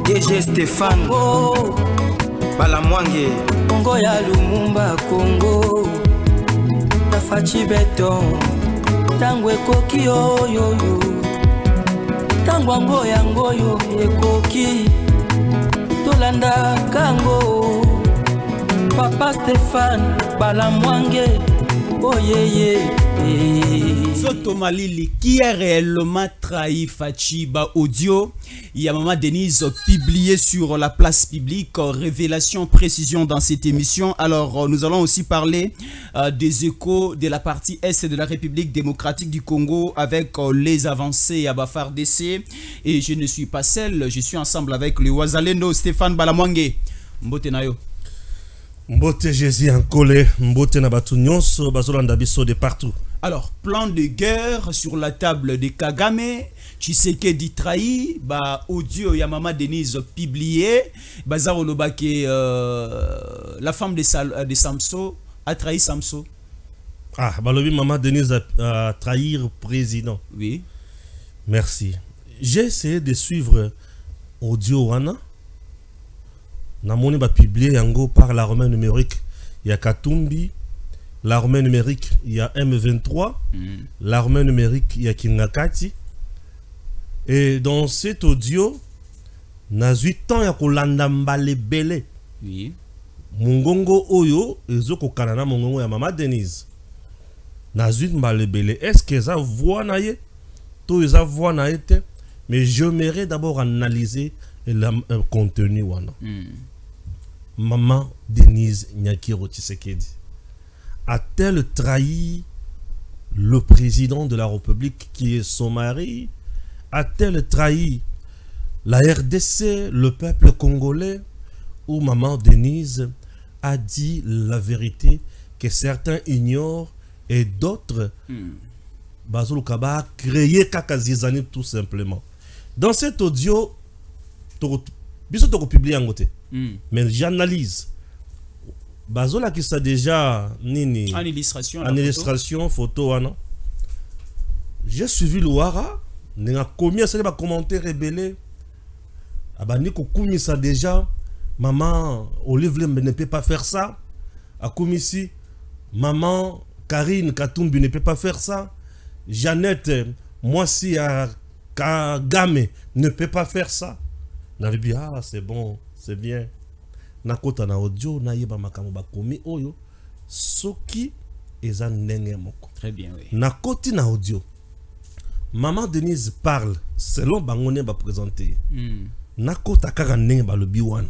DG Stéphane oh. Balamwange Congo ya Lumumba Congo na fachi beton tango ekoki oyo tango yango ekoki tolanda kango Papa Stéphane Balamwange oh yeah. Soto Malili, qui a réellement trahi Fachiba Audio? Il y a Maman Denise publié sur la place publique, révélation, précision dans cette émission. Alors, nous allons aussi parler des échos de la partie Est de la République démocratique du Congo avec les avancées à Bafar DC. Et je ne suis pas seul, je suis ensemble avec le Wazalendo Stéphane Balamwange. Mbote Nayo. Mbote Jésus en collé, Mbote Nabatu Nyonso, Bazolanda Bisso de partout. Alors, plan de guerre sur la table de Kagame, Tshisekedi trahi, audio Yamama Denise publié, Bazar Olobake, la femme de Samso a trahi Samso. Ah, Balobi Maman Denise a trahi le président. Oui. Merci. J'ai essayé de suivre audio Wana. Namoni ba publié yango par l'armée numérique. Il y a Katumbi. L'armée numérique, il y a M23. L'armée numérique, il y a Kingakati. Et dans cet audio, na 8 ans, il y a Kolanda Mbale Bele. Oui. Mungongo Oyo, Ezoko Kanana Mungongo ya Mama Denise. Na 8 Mbale Bele. Est-ce que ça voit naïe? Tout ça voit naïe. Mais j'aimerais d'abord analyser le contenu. Maman Denise Nyakiro Tshisekedi a-t-elle trahi le président de la République qui est son mari? A-t-elle trahi la RDC, le peuple congolais? Ou Maman Denise a dit la vérité que certains ignorent et d'autres Bazou Kaba a créé Kakazizani tout simplement. Dans cet audio, je vais publier en côté. Mais j'analyse. Bazola qui ça déjà nini en illustration photo wana. J'ai suivi Louara, n'a combien ça va commenter rebelle. Abani ko ça déjà maman Olive ne peut pas faire ça. A ici maman Karine Katumbi ne peut pas faire ça. Jeannette moi si à Kagame ne peut pas faire ça. N'a dit ah c'est bon, c'est bien. Nakota na audio na yeba makambo bakomi oyo soki eza ndenge moko. Très bien, oui. Nakoti na audio. Maman Denise parle selon bangone ba présenter. Nakota kaka ndenge ba lobi wana.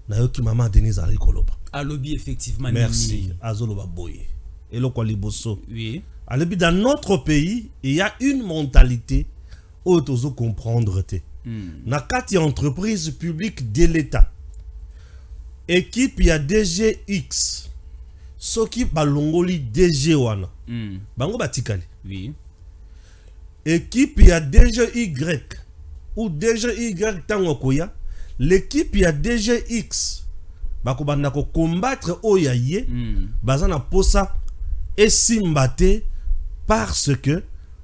Na yoki Maman Denise ali koloba. A lobi effectivement. Merci. Azoloba boye. Et le liboso. Oui. Alobi dans notre pays, il y a une mentalité où tozo comprendre te. Nakati entreprise publique de l'État. Équipe y a DGX. Soki balongoli DG wana. Bango batikali. Oui. Équipe y a DGY ou DGY tango koya. L'équipe y a DGX. Bako banda ko combattre oyaye. Bazana posa esimbate parce que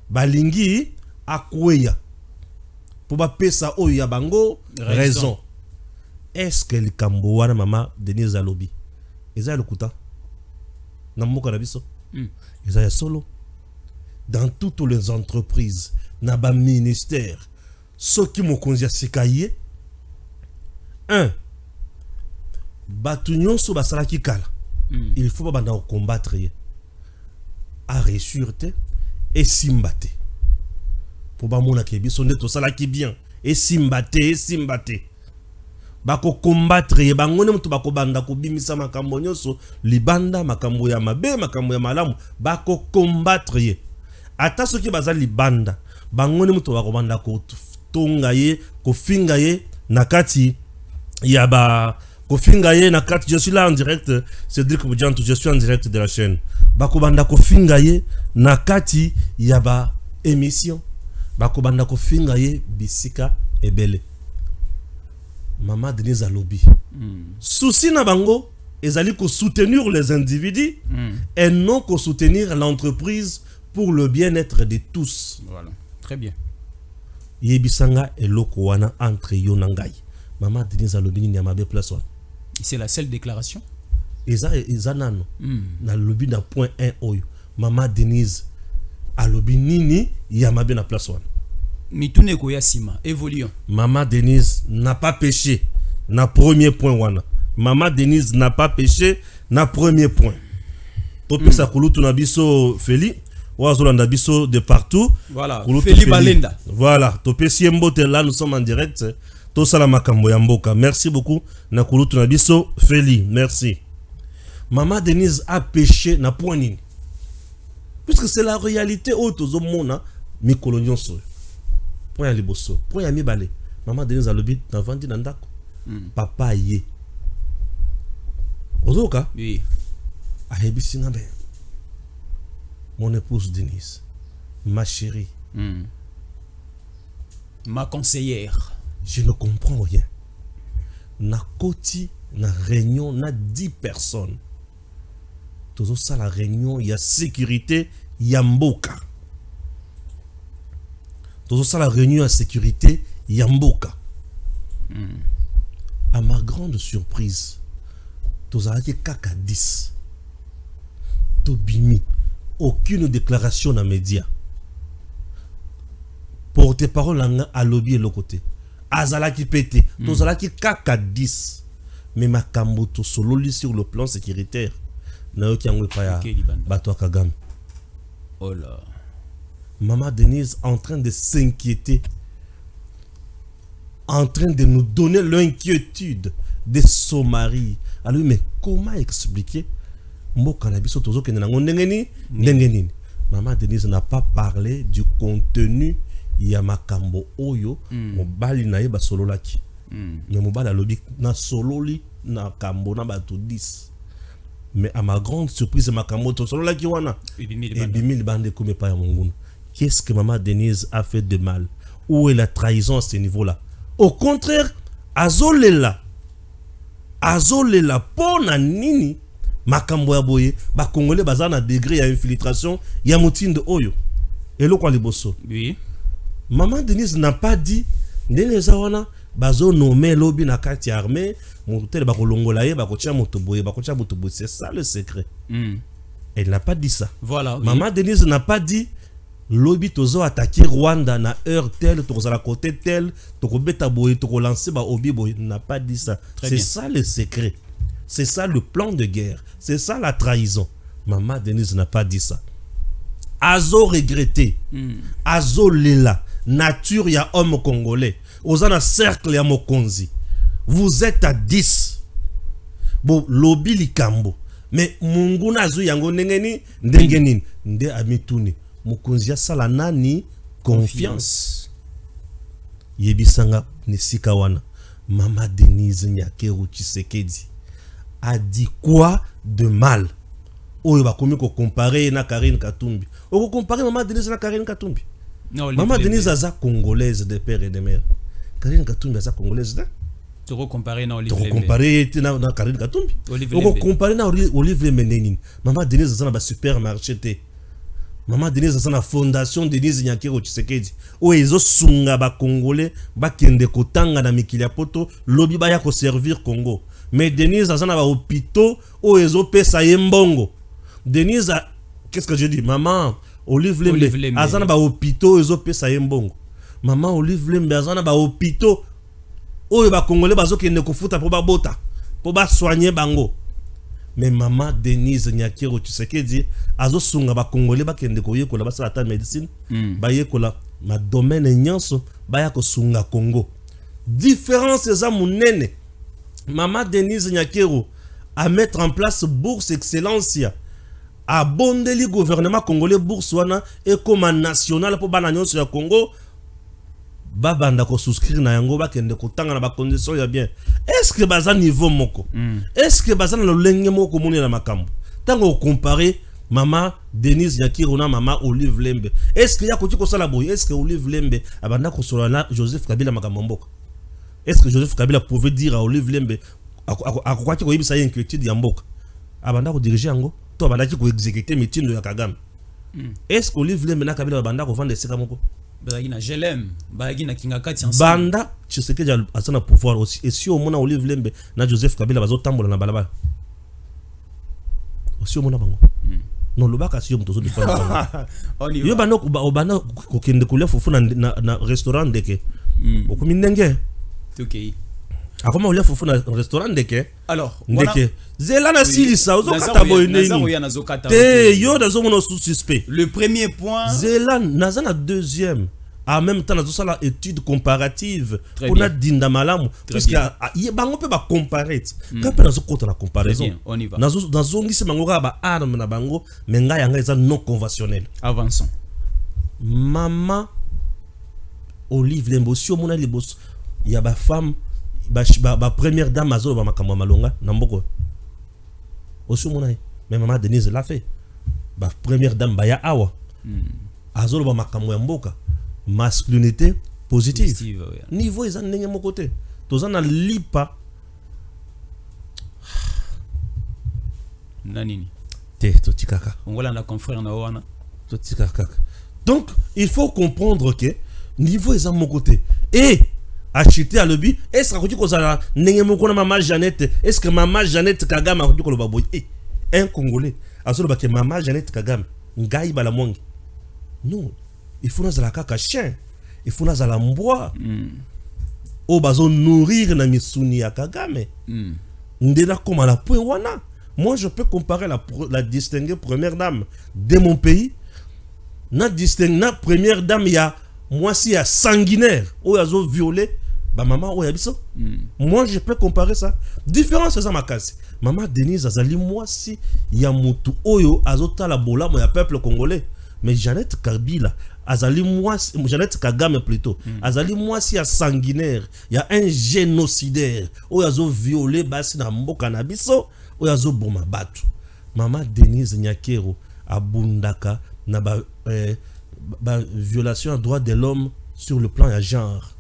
balingi akweya. Pour ba pesa oya bango raison. Est-ce que le Cambouana Maman Denise Alobi Eza le Kouta Namuka Nabiso Eza solo. Dans toutes les entreprises, Naba ministère, ceux qui m'ont conduit à Sikaye, Batunyon sous Basalaki Kala. Il faut pas combattre. À ressurte et simbate. Pour ba mona kebi sonde to salaki bien. Et simbate. Bako combattre bangone mutu bako banda ko bimisa makambo nyonso libanda makambo ya mabe makambo ya malamu bako combattre ata soki baza libanda bangone mutu bako banda ko tonga ye ko finga ye nakati ya ba ko finga ye nakati. Je suis là en direct, Cédric Boudiantou, je suis en direct de la chaîne. Bako banda ko finga ye nakati ya ba émission bako banda ko finga ye bisika ebele. Maman Denise Alobi. Souci na bango, ezali ko soutenir les individus et non ko soutenir l'entreprise pour le bien-être de tous. Voilà, très bien. Yebisanga eloko wana entre yo na ngai. Maman Denise alobi ni amabe place wana. C'est la seule déclaration. Eza nano. Na lobi na point 1 oyo. Maman Denise alobi nini yamabe na place wana. Mitune koya sima. Évoluons. Maman Denise n'a pas péché. Na premier point wana. Maman Denise n'a pas péché. Na premier point. Topesa kulutu na biso Feli. Wazolanda biso de partout. Voilà. Feli Balenda. Voilà. Topesi mbote là, nous sommes en direct. Tosala makambo ya mboka. Merci beaucoup. Na kulutu na biso Feli. Merci. Maman Denise a péché na point nini. Puisque c'est la réalité autour de mona mi colonion so. Point ya liboso. Point ya mi balé. Maman Denise a lobi na vandi na ndako. Papa ye. Ozoka? Oui. Ahebisi nga ben. Mon épouse Denise, ma chérie, ma conseillère. Je ne comprends rien. Na koti, na réunion, na 10 personnes. Tout ça, la réunion, il y a sécurité, il y a mboka. Tout ça, la réunion, il y a sécurité, il y a mboka. À ma grande surprise, tout ça, il y a kaka 10. Tobimi. Aucune déclaration dans les médias. Porte-parole à lobby et l'autre côté. Azala qui pète. Tozala qui kaka 10. Mais ma kamboto solo sur le plan sécuritaire. Nayo qui angwe pa ya Bato Kagame. Oh là. Maman Denise en train de s'inquiéter. En train de nous donner l'inquiétude de son mari. Alors mais comment expliquer? Maman Denise n'a pas parlé du contenu Yamakambo Oyo, Mobali na yeba solo laki. Mais Mobali a lobi na solo li na kambo na bato 10. Mais à ma grande surprise, Makambo to solo laki wana. Ebimil bande comme pa ya monguna. Qu'est-ce que Maman Denise a fait de mal? Où est la trahison à ce niveau-là? Au contraire, azolela pona nini? Makambo ya boye ba congolais bazana degré ya infiltration ya mutinde oyo elo kwa liboso. Oui. Maman Denise n'a pas dit ndenge zawana bazo nommer lobby na kati armée motel ba kolongola ye ba kotia moto boye c'est ça le secret. Elle n'a pas dit ça. Voilà. Oui. Maman Denise n'a pas dit lobby tozo attaquer Rwanda na heure telle tozo la côté telle toko beta boye toko lancer ba obi boye. N'a pas dit ça. C'est ça le secret. C'est ça le plan de guerre. C'est ça la trahison. Maman Denise n'a pas dit ça. Azo regretté. Azo lela. Nature ya homme congolais. Ozana cercle ya mokonzi. Vous êtes à 10. Bon, lobby likambo. Mais munguna azo yango ndengeni ndengenini. Nde amituni. Mokonzi ya sala nani confiance. Yebisanga nisika wana. Maman Denise Nyakeru Tshisekedi a dit quoi de mal? Oyo ba komi ko comparer na Karine Katumbi. O ko comparer Maman Denise na Karine Katumbi. Non, Maman Denise aza congolaise de père et de mère. Karine Katumbi aza congolaise de. Tu comparer na Olive Lembe. Tu comparer na Karine Katumbi. O ko comparer na Olive Lembe. Maman Denise aza na ba supermarché te. Maman Denise aza na fondation Denise Nyakeru Tshisekedi. O ezo sunga ba congolais ba kende kotanga na mikili ya poto lobi ba ya ko servir Congo. Mais Denise a un hôpital où ils ont payé ça mbongo. Denise a qu'est-ce que je dis? Maman Olive Lembe a un hôpital où ils ont payé ça mbongo. Maman Olive Lembe a un hôpital où les Congolais bazo qui ne kofuta pour ba bota pour ba soigner bango. Mais maman Denise Nyakeru Tshisekedi azo sunga ba Congolais ba kende ko yekola ba sala médecine ba yekola ma domaine nyonso ba ya ko sunga Congo. Différence za munene. Maman Denise Nyakeru à mettre en place bourse excellencia à bondeli gouvernement congolais bourse wana et comme national pour bananyo sur Congo babanda ko souscrire na yango ba kende ko tanga na ba condition ya bien. Est-ce que baza niveau moko? Est-ce que baza na lolenge moko moni na makambo? Tango comparer Maman Denise Nyakeru na Maman Olive Lembe. Est-ce que ya ko tiko sala boy? Est-ce que Olive Lembe abanda ko solana Joseph Kabila makambo mboka? Est-ce que Joseph Kabila pouvait dire à Olive Lembe à quoi tu as une inquiétude Yamboka abanda ko diriger yango to abanda ki ko exécuter meeting de Kagame? Est-ce que Olive Lembe na Kabila abanda ko vendre seka moko? Bagina Jelem, Bagina Kingakati ensemble. Banda, tu sais que j'ai un pouvoir aussi. Et si au moins Olive Lembe, na Joseph Kabila, bazo tambola na balaba. Aussi au moins bango. Non, le bac a si on tozo de faire. Yo bano obana kokende kule fofu na restaurant deke. Okumi ndenge. Ok. A comment on fofu na restaurant deke? Alors, ndeke. Zela na silisa ozo kata boyne. Te yo dazo mono suspect. Le premier point. Zela nazana deuxième. En même temps, nous avons une étude comparative pour notre dinda malamu. Parce qu'il y a bango peut pas comparer. Quand on a côté la comparaison, on y va. Dans zongi se bango ba arme na bango, mais nga yanga eza non conventionnel. Avançons. Maman Olive Lembo si omona libos, il y a ba femme ba première dame azolo ba makamwa malonga na mboko. Aussi omona mais maman Denise l'a fait. Ba première dame ba ya awa. Azolo ba makamwa mboka. Masculinité positive. Ouais. Niveau ils en n'engagent mon côté. Tous en a lipa. Nanini. Te toti kaka. On voit là un confrère na wana. Toti kaka. Donc il faut comprendre que niveau ils en mon côté. Et acheter à lobby. Est-ce que tu connais n'engagent mon côté maman Jeannette? Est-ce que maman Jeannette Kagame a dit que le baboy un Congolais. Azolo ba que maman Jeannette Kagame ngai bala mongi. Non. Il faut nous la kaka chien. Il faut nous la mboa. O bazo nourrir na misuni ya Kagame. Ndena comme la point wana. Moi je peux comparer la distinguée première dame de mon pays. Na première dame ya moi si ya sanguinaire o yazo violé ba maman o yabiso. Moi je peux comparer ça. Différence c'est ça ma casse. Maman Denise azali moi si ya mutu oyo azota la bola mo ya peuple congolais. Mais Jeannette Kabila azali moi Jeannette Kagame plutôt azali moi si ya sanguinaire, il y a un génocidaire o yazo violé basi na mboka na biso o yazo boma batu. Maman Denise Nyakero abundaka na ba violation des droits de l'homme sur le plan de genre.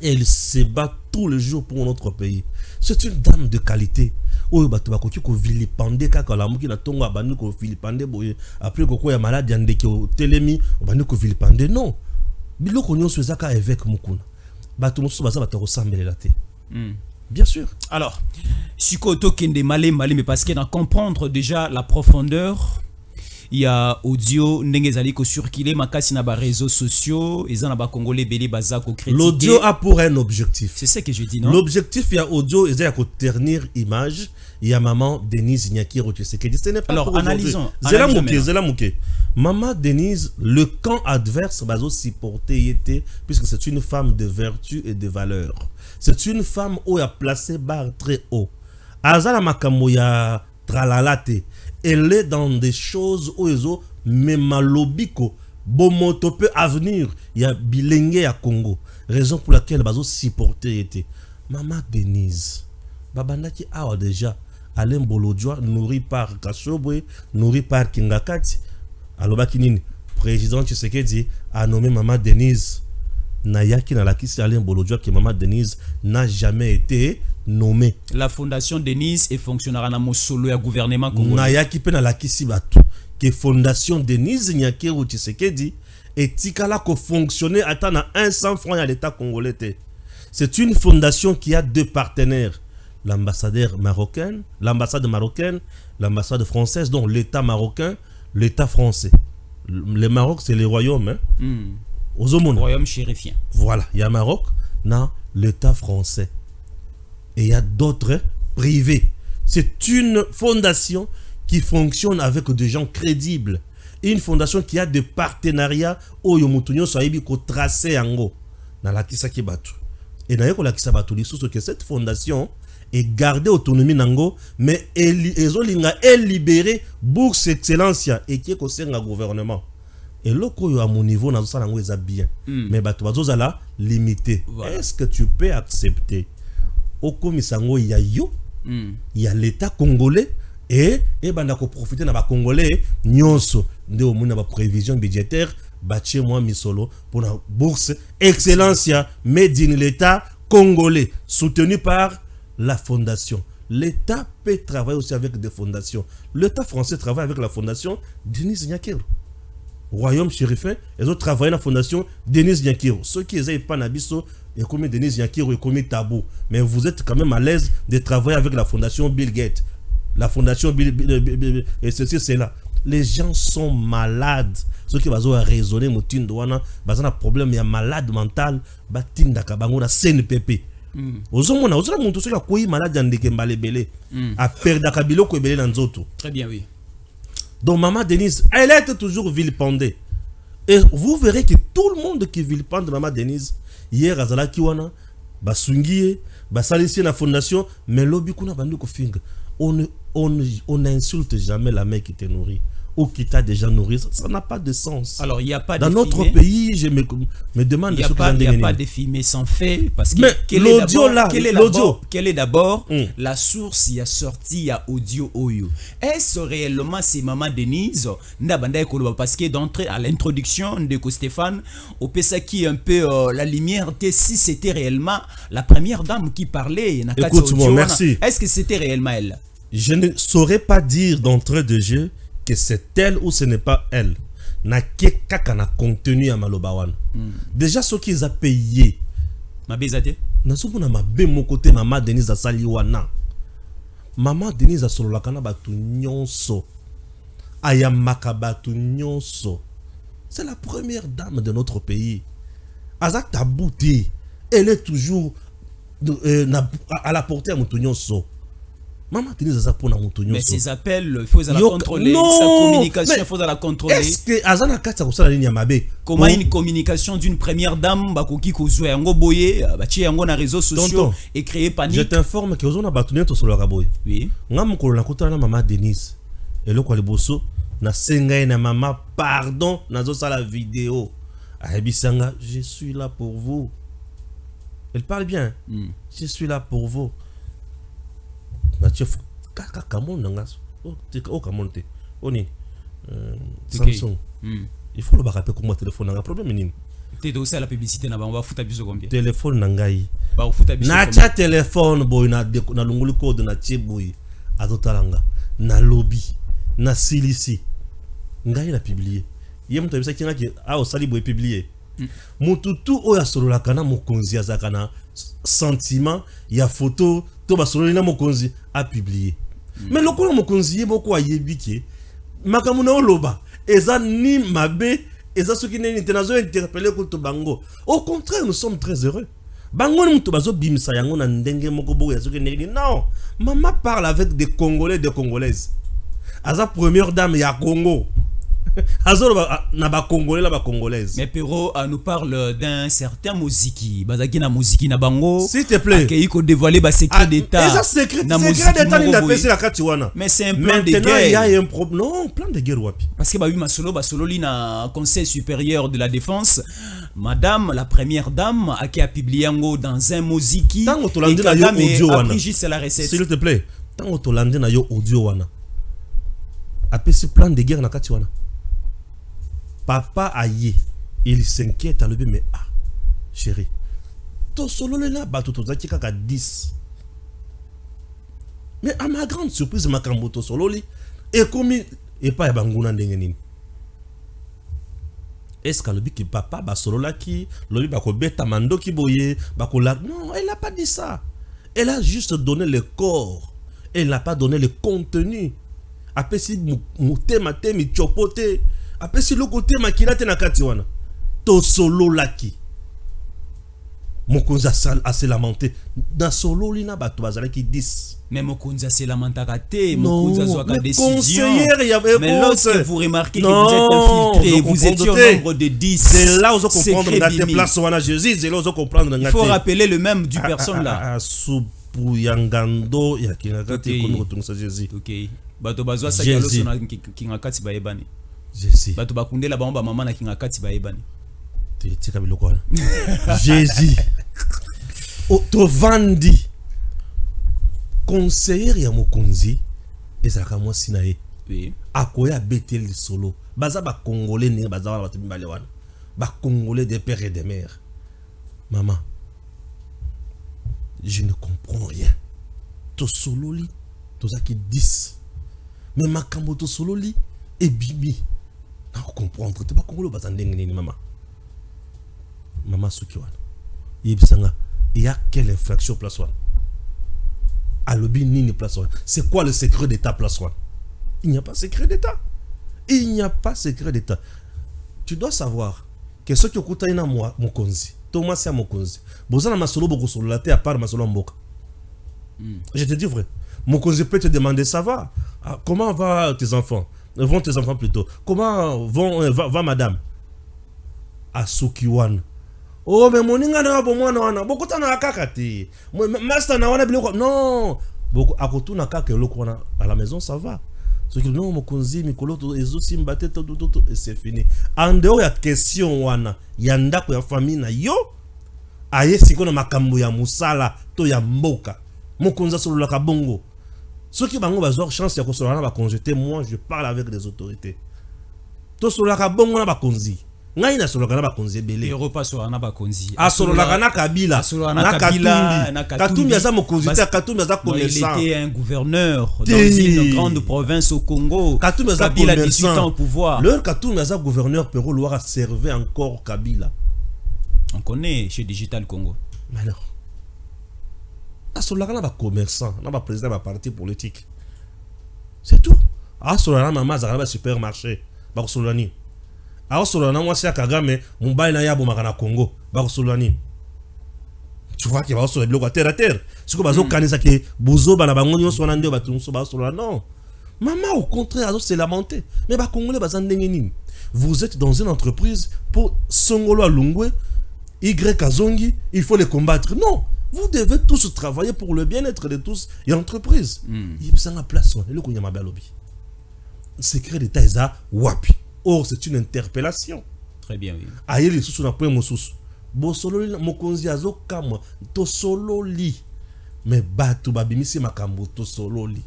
Elle se bat tous les jours pour notre pays. C'est une dame de qualité. Oyo bato bakoki ko vilipande kaka la muki na tongo abandi ko vilipande boye après koko ya malade ya ndeke o telemi obandi ko vilipande non biloko nyonso ezaka avec mukuna bato mosusu baza bato ko sambelela te. Bien sûr. Alors sikoto kende malé mais parce qu'il a comprendre déjà la profondeur. Il y a audio ndengezali ko circuler makasi na ba réseaux sociaux et na ba congolais belé bazako critiquer. L'audio a pour un objectif. C'est ça que je dis non. L'objectif il y a audio et ko ternir image. Il y a maman Denise Nyakiro Tshisekedi. Ce n'est pas alors pour analysons. Zela Mouké. Maman Denise, le camp adverse bazo supporter était puisque c'est une femme de vertu et de valeur. C'est une femme où a placé barre très haut. Azala makambo ya tralalate. Elle est dans des choses où ils ont memalobiko bomoto peut avenir. Il y a bilenge à Congo. Raison pour laquelle bazo supporter était. Maman Denise. Babandaki awa déjà. Alain Bolodjoa nourri par Kashobwe, nourri par Kingakati. Alobaki nini président Tshisekedi a nommé Maman Denise. Nayaki na la kisi Alain Bolodjoa que Maman Denise n'a jamais été nommée. La fondation Denise est fonctionnaire na mosolo ya gouvernement congolais. Nayaki pe na la kisi batu que fondation Denise Nyakero Tshisekedi etikala ko fonctionner attend à 100 francs à l'état congolais. C'est une fondation qui a deux partenaires. L'ambassadeur marocain, l'ambassade marocaine, l'ambassade française, donc l'État marocain, l'État français. Le Maroc, c'est le royaume. Royaume chérifien. Voilà, il y a Maroc, non, l'État français. Et il y a d'autres privés. C'est une fondation qui fonctionne avec des gens crédibles. Une fondation qui a des partenariats où yomutunyo soibi ko tracé ango na la kisaki batu. Et d'ailleurs la kisabatu lisusu que cette fondation et garder autonomie nango mais ezolinga libérer bourse excellence et qui est conseillé gouvernement et loko yo à mon niveau na ça nango eza bien mais bato bazozala limité. Est-ce que tu peux accepter au komisango ya yo il y a l'état congolais et banda ko profiter na ba congolais nyonso nde o mona ba prévision budgétaire batie moi misolo pour la bourse excellence made in l'état congolais soutenu par la fondation. L'État peut travailler aussi avec des fondations. L'État français travaille avec la fondation Denise Nyakero. Royaume Chérifin, ils ont travaillé dans la fondation Denise Yankiro. Ceux qui n'ont pas Nabiso, ils commis Denise Yankiro, ils commis Tabou. Mais vous êtes quand même à l'aise de travailler avec la fondation Bill Gates. La fondation Bill et ceci, c'est là. Les gens sont malades. Ceux qui vont raisonner, ils ont un problème, il y a malade mental, ils ont un CNPP. Très bien, oui. Donc maman Denise, elle est toujours vilipendée. Et vous verrez que tout le monde qui vilipende maman Denise, hier Azala Kiwana, Basungie, Basalisi na fondation, mais lobby kuna bandu ko finga. On n'insulte jamais la mère qui te nourrit ou qui t'a déjà nourri. Ça n'a pas de sens. Alors, il n'y a pas dans de notre filmé. pays, je me demande il n'y a pas de filmé sans fait. Parce que l'audio là, quelle est d'abord la source, il y a sorti, il y a audio Oyo. Est-ce réellement c'est Maman Denise parce que d'entrée à l'introduction de Stéphane, au PSA qui un peu la lumière, si c'était réellement la première dame qui parlait. Écoute-moi, merci. Est-ce que c'était réellement elle? Je ne saurais pas dire d'entrée de jeu que c'est elle ou ce n'est pas elle. Na kaka contenu à Malobawan. Déjà ceux qui ont payé. Ma bezate. Na sopo na mabe mon côté Maman Denise a sali wana. Maman Denise a solo la kana batu nyonso. Ayamaka batu nyonso. C'est la première dame de notre pays. Azak tabouté. Elle est toujours à la portée à Moutounionso. Maman Denise a pour Moutounionso. Mais ses appels, il faut la contrôler. Sa communication, il faut la contrôler. Est-ce que Azana Katsa ça la ligne Mabe? Comment une communication d'une première dame, Bakoki Kozoué, Yango Boye, Bachi Yango na réseaux sociaux et créer panique? Je t'informe que Ozona Batouneto sur le Raboy. Oui. Ngamko la kota na Maman Denise. Et le quoi le bosso na senga na maman pardon na zo la vidéo. Ahebisanga, je suis là pour vous. Elle parle bien. Je suis là pour vous. Samsung. Il faut le rappeler comme mon téléphone. Un problème nini. Tu aussi à la publicité on va foutre biso combien? Téléphone nangai. Ba foutre biso. Na cha téléphone boy na lunguli code na chiboy. Azotalanga. Na lobby. Na silisi. Ngai na publier. Yem to bisa kinga ki a osali boy publier. Mututu oya solo la kana mokonzi azakana sentiment ya photo to ba solo na mokonzi a publier. Mais le ko mokonzi ye boko ayebike makamuna oloba eza ni mabe eza soki neni tenazo interpeller ko to bango. Au contraire, nous sommes très heureux. Bango ni muto bazo bimisa yango na ndenge moko bo ya soki neni. Non, maman parle avec des Congolais, des Congolaises. Aza première dame ya Congo. Mais Perrault nous parle d'un certain Moziki. Bazaki na Moziki na bango. S'il te plaît. Qui a dévoilé le secret d'État. Secret d'État. Mais c'est un plan de guerre. Maintenant, il y a un problème. Non, plan de guerre wapi. Parce que Babi Masolo li na Conseil supérieur de la défense. Madame, la première dame, qui a publié dans un Moziki. Tant que tu l'as audio wana. C'est la recette. S'il te plaît. Tant que tu l'as yo audio wana. Après ce plan de guerre na kati wana. Papa aïe, il s'inquiète à lever, mais ah, chérie, to solo le là, bateau to zaki kaka 10. Mais à ma grande surprise, ma kamboto solo li, et comme et pas banguna ndengenim. Est-ce que le que papa ba solo là qui, le ba ko beta mando ki boye, ba ko la, non, elle n'a pas dit ça. Elle a juste donné le corps. Elle n'a pas donné le contenu. Après si mouté maté mi chopote. Après si le côté makila te na kati wana to solo laki mokonza a se lamenté dans solo lina bato bazala ki 10 mais mokonza se lamenté te mokonza zo ka décision mais lorsque vous remarquez que vous êtes infiltré vous étiez au nombre de 10 c'est là où vous comprendre dans tes places wana Jésus c'est là où vous comprendre il faut rappeler le même du personne là supu yangando ya kinakati kono tungsa Jésus OK bato bazwa sa yalo sona kingakati ba ebani Jésus. Bato bakunde la bamba mama na kingakati ba ebani. Tika biloko wana. Jésus. To vandi. Conseiller ya mokonzi ezaka mwasi na ye. Oui. Akoya betel solo. Baza ba congolais ne baza wana bato mbale wana. Ba congolais des pères et des mères. Maman. Je ne comprends rien. To solo li to zaki 10. Mais makambo to solo li et bibi. na comprendre te ba Congolais baza ndenge nini mama soki wana yebisanga il y a quelle infraction place wana alobi nini place wana c'est quoi le secret d'état place wana il n'y a pas secret d'état il n'y a pas secret d'état tu dois savoir que ceux qui okutani na mokonzi Thomas ya mokonzi bozana masolo boko sur la terre à part masolo mboka je te dis vrai mokonzi peut te demander ça va comment va tes enfants vont tes enfants plutôt comment va madame asuki wana oh mais moninga na bo mwana wana bokota na kaka te master na wana biloko non boko akotuna kaka eloko wana à la maison ça va ce que non mokonzi mikolo to ezo simbate to et c'est fini en dehors ya question wana ya ndako ya famille na yo aye siko na makambo ya musala to ya mboka mokonza solo la bongo ceux qui bango bazor chance ya ko solo na ba conjeter moi je parle avec les autorités to solo la bongo na ba konzi ngai na solo kana ba konzi belé repas sur na ba konzi solo la kana kabila na katumbi aza mokonzi ta katumbi aza commerçant il était un gouverneur dans une grande province au Congo katumbi aza Kabila 18 ans au pouvoir leur katumbi aza gouverneur Perrault Loire servait encore Kabila on connaît chez Digital Congo mais alors solo la kana ba commerçant na ba président ba parti politique c'est tout solo la mama za ba supermarché ba solo ni solo na mwasi Kagame mobile na yabo makana Congo ba solo ni tu vois qu'il va sur le bloc à terre ce que bazo kanisa ke bozo bana bango nyonso na ndio batunso ba solo non maman au contraire azo se lamenter mais ba Congolais baza ndenge nini vous êtes dans une entreprise pour Songolo Alungwe Y Kazongi il faut les combattre non vous devez tous travailler pour le bien-être de tous et l'entreprise il y a une place le ko nyama balobi secret d'état eza wapi or c'est une interpellation très bien oui aye les sous na point mosusu bo solo mokonzi azo kamwa to solo li mais batu babimisi makambo to solo li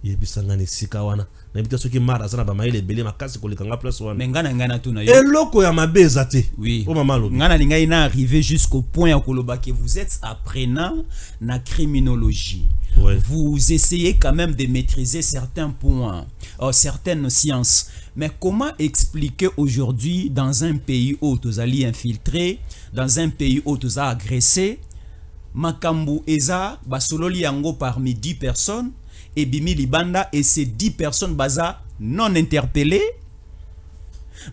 yebisanga ni sika wana na bita soki mara sana ba maile belé makasi ko lekanga place wana ngana tuna yo eloko ya mabeza te oui o mama lo ngana linga ina arrivé jusqu'au point à koloba que vous êtes apprenant na criminologie ouais. Vous essayez quand même de maîtriser certains points certaines sciences mais comment expliquer aujourd'hui dans un pays où tu as infiltré dans un pays où tu as agressé makambu eza basololi yango parmi 10 personnes et bimi libanda et ces 10 personnes baza non interpellées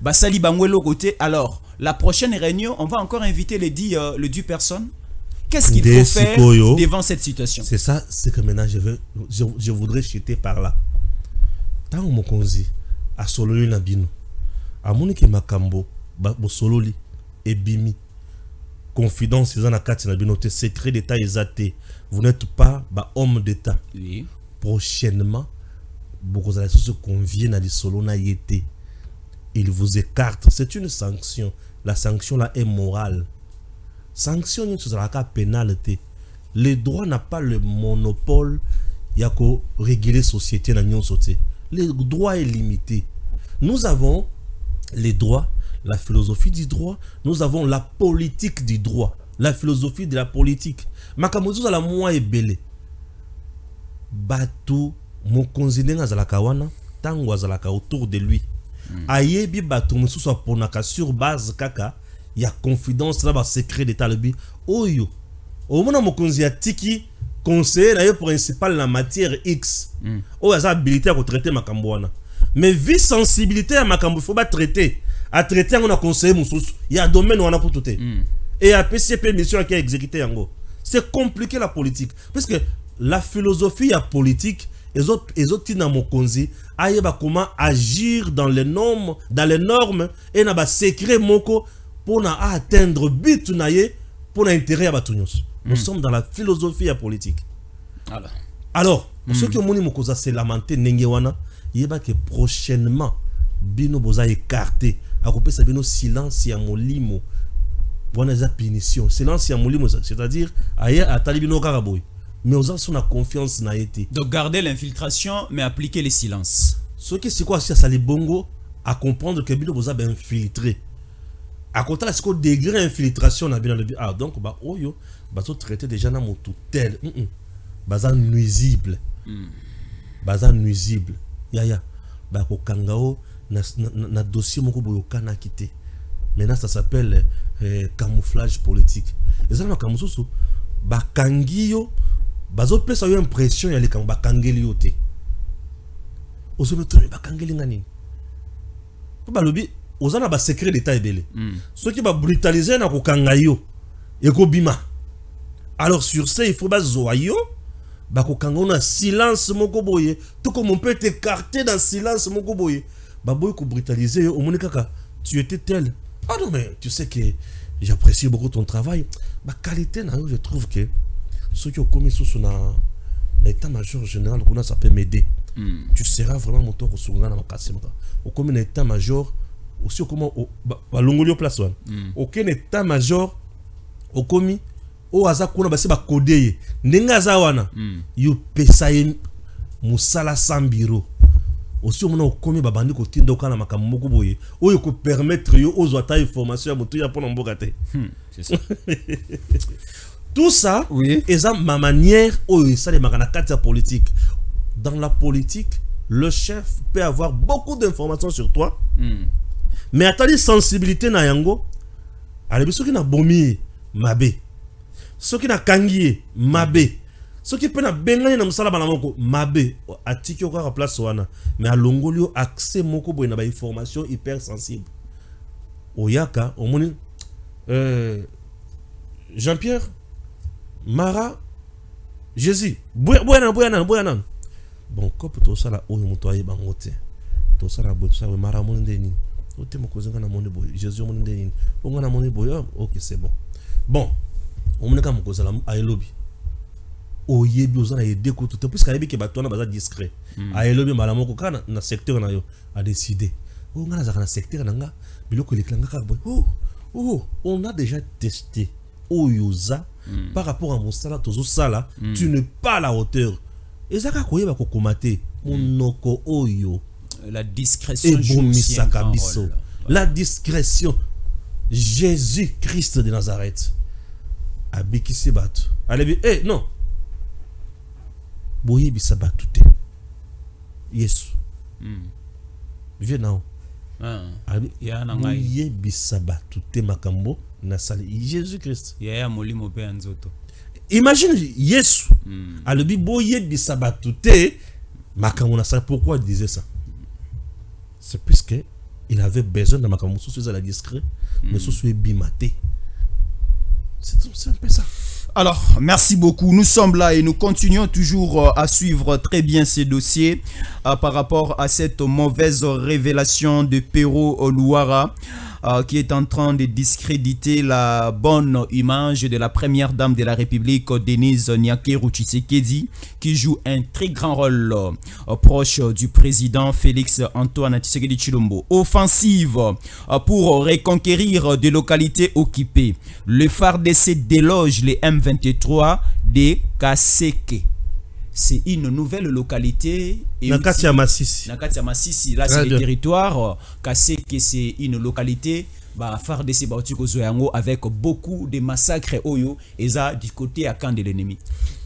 basali bangwelo côté alors la prochaine réunion on va encore inviter les 10 personnes. Qu'est-ce qu'il faut faire devant cette situation? C'est ça, c'est que maintenant je voudrais chuter par là. Tant mon konzi a sololi na bino a monike makambo ba sololi et bimi confidence dans la carte na bino te secret d'état exaté vous n'êtes pas ba homme d'état oui prochainement beaucoup de choses conviennent à des solo na yété il vous écarte c'est une sanction la sanction là est morale sanction une chose la pénalité le droit n'a pas le monopole yako réguler société na nyon sauté le droit est limité nous avons les droits la philosophie du droit nous avons la politique du droit la philosophie de la politique makamozo la moi est belé batu mokonzi ndenga zalaka wana tango azalaka autour de lui ayebi batu mususu aponaka sur base kaka ya confidence na ba secret d'état lebi oyo omona mokonzi atiki conseiller na yo principal na matière X oyo aza habilité à traiter makambo wana mais vie sensibilité à makambo faut pas traiter à traiter on a conseiller mususu ya domaine wana pour tout et à PCP mission qui a exécuté yango c'est compliqué la politique parce que la philosophie à politique les autres na mokonzi ayeba comment agir dans les normes et na ba secret moko pour na atteindre but naye pour l'intérêt à batunyos nous sommes dans la philosophie à politique alors ceux qui ont moni mokoza se lamenter ndenge wana yeba que prochainement bino boza écarté a couper sa bino silence ya molimo bona za punition silence ya molimo c'est-à-dire aye atali bino karaboy mais aux gens sont la confiance na été donc garder l'infiltration mais appliquer les silences ce qui c'est quoi si ça les bongo à comprendre que bino boza ben infiltré à côté là ce qu'on degré infiltration na bino donc ba oyo ba so traiter déjà na motu tel baza nuisible baza nuisible ya ba ko kangao na dossier moko boyokana quitté. Maintenant ça s'appelle camouflage politique. Et ça na kamususu bakangiyo bazo pesa yo impression ya les bakangeli yo te. Ozo me bakangeli ngani. Ba lobi ozana ba secret d'état ebele. Ceux qui ba brutaliser na kokanga yo et ko bima. Alors sur ça il faut ba zoyo ba kokanga on a silence moko boye tout comme on peut t'écarter dans silence moko boye. Ba boy ko brutaliser au moni kaka tu étais tel. Ah non mais tu sais que j'apprécie beaucoup ton travail. Ma qualité na je trouve que ceux qui ont commis sous l'état-major général qu'on a ça peut m'aider. Tu seras vraiment mon tour sur na makasi mota. Au comme état-major aussi comment ba longolio place wana. Aucun état-major au commis au aza kuna basi ba kodeye ndenga za wana yo pesa musala sambiro. Aussi on a commis babandi ko tinda kana makambo moko boye oyo ko permettre yo ozo ta information ya moto ya pona mbokate. C'est ça. Tout ça oui. Et ça ma manière oyo ça les makana kati politique. Dans la politique, le chef peut avoir beaucoup d'informations sur toi. Mais attendez sensibilité na yango. Ale ceux qui na bomi mabe. Ceux qui na kangié mabe. Ceux qui peuvent bengani na musala bana moko mabe atiki okaka place wana mais à longolio accès moko boye na ba information hyper sensible. Oyaka omoni Jean-Pierre Mara Jésus boyana bon kopo to sala oyo moto ayi bangote to sala bo to sala Mara mon ndeni o te moko zinga na monde boy Jésus mon ndeni onga na monde boy OK c'est bon omoni ka moko sala ayelobi oyebi ozana yede ko tout puisque ayebi ke batona baza discret ayelobi malamo ko kana na secteur na yo a décidé o ngana za na secteur nanga biloko leklanga ka boy on a déjà testé oyoza par rapport à mon sala tozo sala tu n'es pas à la hauteur ezaka koyeba ko komate monoko oyo la discrétion la discrétion Jésus Christ de Nazareth abiki se batu alebi non boyebi sabatu te Yesu viens nao ya na ngai boyebi sabatu te makambo na sali Jésus Christ ya molimo pe nzoto. Imagine Yesu alebi boyebi sabatu te makambo na sali. Pourquoi il disait ça? C'est puisque il avait besoin de makambo sous la discret mais sous bimaté. C'est un peu ça. Alors, merci beaucoup. Nous sommes là et nous continuons toujours à suivre très bien ces dossiers par rapport à cette mauvaise révélation de Pero Oluara qui est en train de discréditer la bonne image de la première dame de la République, Denise Nyakeru Tshisekedi, qui joue un très grand rôle proche du président Félix Antoine Tshisekedi Tshilombo. Offensive pour reconquérir des localités occupées. Le FARDC déloge les M23 de Kaseke. C'est une nouvelle localité. Nakatia Massissi. Là, c'est le territoire. Kaseke, c'est une localité. FARDC avec beaucoup de massacres oyo et ça du côté à camp de l'ennemi.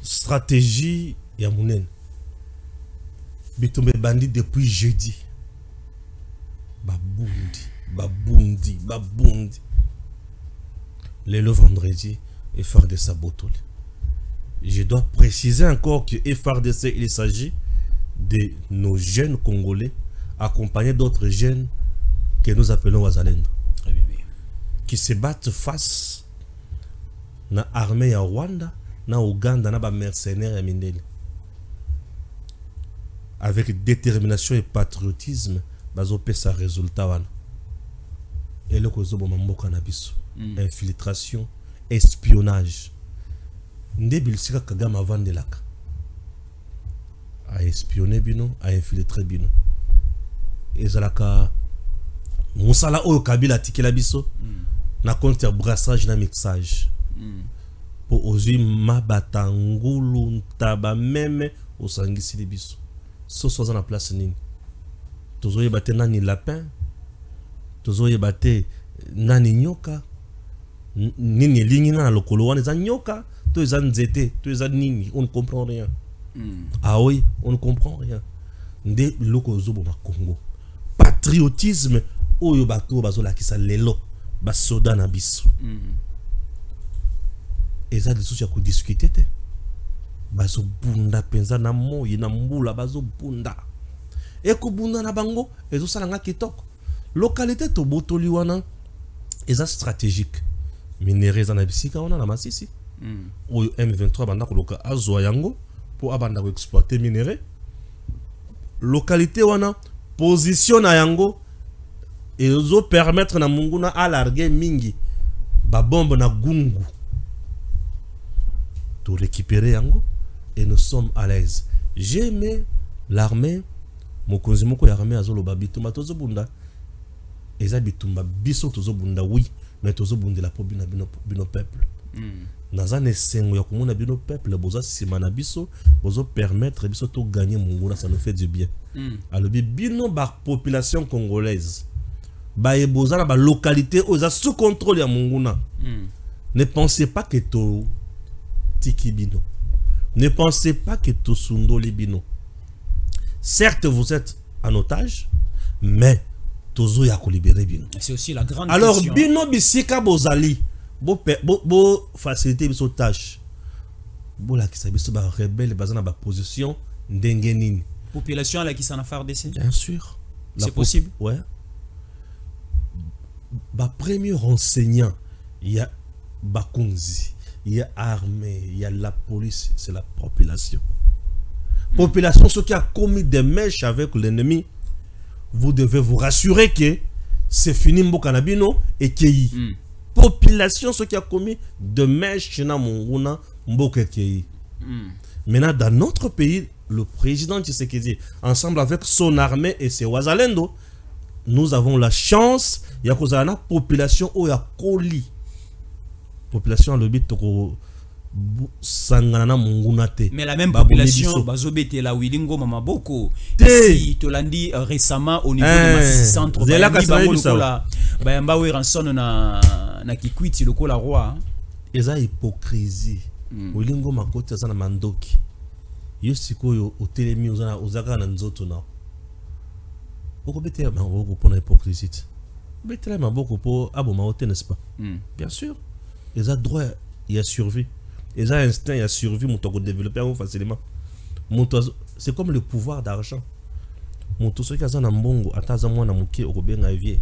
Stratégie Yamounen. Bitombe bandit depuis jeudi. Babundi. Le vendredi et FARDC Botol. Je dois préciser encore que FARDC, il s'agit de nos jeunes Congolais accompagnés d'autres jeunes que nous appelons Wazalendo. Très bien. Qui se battent face à l'armée ya Rwanda, na Ouganda, na ba mercenaires ya Mindeli. Avec détermination et patriotisme, bazo pesa résultat wana. Et le kozo bo mamboka na biso. Infiltration, espionnage. Ndebil sika Kagame avant de laka a espionné bino, a infiltré bino. Ezalaka musala oyo Kabila tikela biso na contre brassage na mixage pour ozi mabatangulu ntaba meme osangisi biso so soza na place nini tozoye bate nani lapin tozoye bate nani nyoka nini lingi na lokolo wana za nyoka to eza nzete to eza nini on ne comprend rien. Ah oui, on ne comprend rien. Nde loko zobo ma Congo patriotisme oyo bato bazolakisa lelo basoda na biso eza lisusu ya kodiscute te bazobunda penza na moyi na mbula bazobunda ekobunda na bango ezosalanga kitoko localité tobotoli wana eza stratégique minere eza na bisika wana na Masisi oyo M23 banda koloka azwa yango po abanda ko exploiter minere localité wana position na yango ezo permettre na munguna alarguer mingi ba bombe na gungu to récupérer yango et nous sommes à l'aise. J'aime l'armée mokonzi moko ya armée azoloba bitumba tozobunda eza bitumba biso tozobunda oui mais tozobundela po bino peuple nazane sengo ya komona bino peuple boza sima na biso bozo permettre biso to gagner munguna, ça nous fait du bien. Alors bino ba population congolaise ba eboza na ba localité oza sous contrôle ya munguna. Ne pensez pas que to tiki bino. Ne pensez pas que to sundoli bino. Certes vous êtes en otage, mais tozo ya ko libérer bino. C'est aussi la grande alors question. bino bisika bozali bo faciliter biso tâche. Bo la kisa biso ba rebelle bazana ba position ndenge nini. Population à la qui s'en a FARDC. Bien sûr. C'est possible. Ouais. Ba premier enseignant, il y a Bakunzi, il y a armée, il y a la police, c'est la population. Population, ceux qui a commis des mèches avec l'ennemi, vous devez vous rassurer que c'est fini Mbokanabino et Kei. Population, ceux qui a commis des mèches chez Namunguna, Mboka Kei. Maintenant, dans notre pays, le président Tshisekedi, ensemble avec son armée et ses Wazalendo, nous avons la chance, il y a une population où il y a Koli. Population à l'obit sangana mungunate. Mais la même population, bazobete la Wilingo Mamaboko. Ici, Tolandi récemment au niveau de Masisi Centre, Bayamba Ranson na Kikwiti le ko la roi. Eza hypocrisie. Wilingo Makoti azana mandoki. Yo sikoyo otelemi ozaka na nzoto na. Oko bete ma boko pour la hypocrisie. Bete ma boko pour aboma ote, n'est-ce pas? Bien sûr. Ils ont droit, il y a survie. Ils ont instinct, il y a survie, mon tour développer facilement. C'est comme le pouvoir d'argent. Mon tour, ceux qui ont un bongo, attends moi na muke, okobenga vie.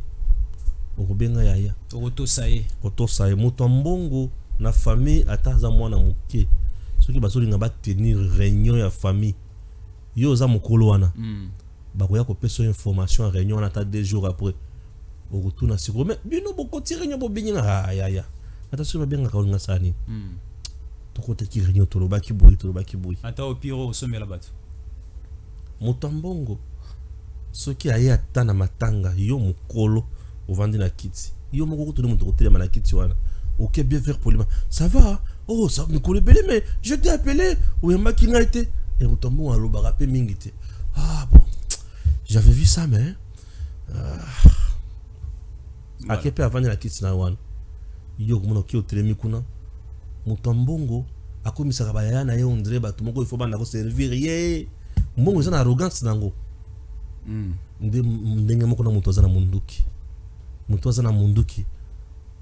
Okobenga yaya. Oto sae. Oto sae. Mon bongo, na famille, attends moi na muke. Ceux qui basoli na ba tenir réunion ya famille. Yo za mukolo wana. Bakoya ko peso information réunion na ta 2 jours après. Okotuna siko mais bino boko ti réunion bo benyina yaya. Attention va bien ngaka sani. To côté qui réunion to lobaki boui. Ata au piro au sommet là-bas. Motambongo. Ceux qui aye ata na matanga yo mukolo ovandi na kiti. Yo moko to de côté na kiti wana. OK bien faire poliment. Ça va? Oh ça me colle belé mais je t'ai appelé ou yamba ki nga été et Motambongo a lobaka pe mingité. Ah bon. J'avais vu ça mais à kepe avant la kiti na wana. Yo komono ki otelemi kuna Motambongo akomisaka bayaya na ye ondre bato moko ifo banda ko servir ye mbongo eza na arrogance nango ndenge moko na moto aza na munduki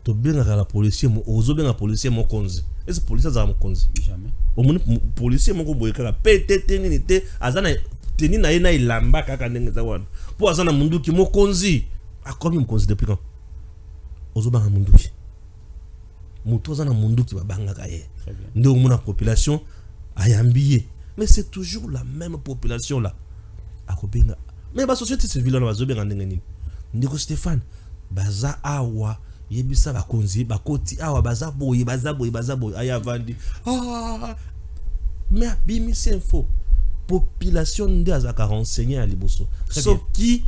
to bengaka la policier ozobenga policier mokonzi ese policier azala mokonzi jamais omoni policier moko boye kaka pete nini te aza na teni na ye na ilamba kaka ndenge za wana po aza na munduki mokonzi akomi mokonzi depuis quand ozobanga munduki muto za na munduki babangaka ye nde omona population ayambiye mais c'est toujours la même population là akobenga mais ba société civile na bazobenga ndenge nini ndiko Stéphane baza awa yebisa bakonzi bakoti awa baza boye aya vandi mais bimi c'est info population nde azaka renseigner à liboso so qui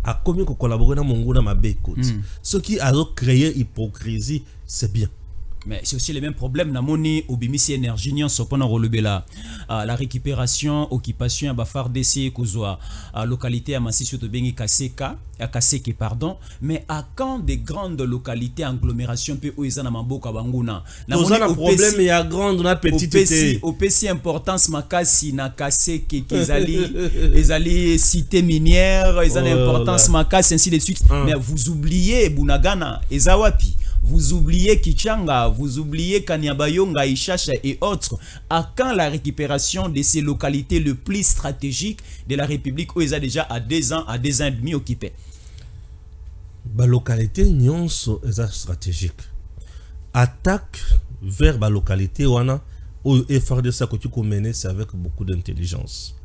a commis ko collaborer na monguna mabe koti ce qui a créé hypocrisie c'est bien Mais c'est aussi les mêmes problèmes. Namoni obimisi énergie ni cependant relebela la récupération, occupation à Bafar DC Kozwa à localité à Massisio de Bengi Kaseka, à Kaseke pardon. Mais à quand des grandes localités agglomération pe oizana mamboka banguna. Namoni un problème il y a grande na petite. Opesi importance makasi na Kaseke ezali cité minière, ezali importance makasi ainsi de suite. Mais vous oubliez Bunagana, Ezawapi. Vous oubliez Kichanga, vous oubliez Kanyabayonga, Ishacha et autres. À quand la récupération de ces localités les plus stratégiques de la République où ils ont déjà à 2 ans et demi occupées? La localité nyonso est stratégique. Attaque vers la localité où FARDC que tu mener c'est avec beaucoup d'intelligence.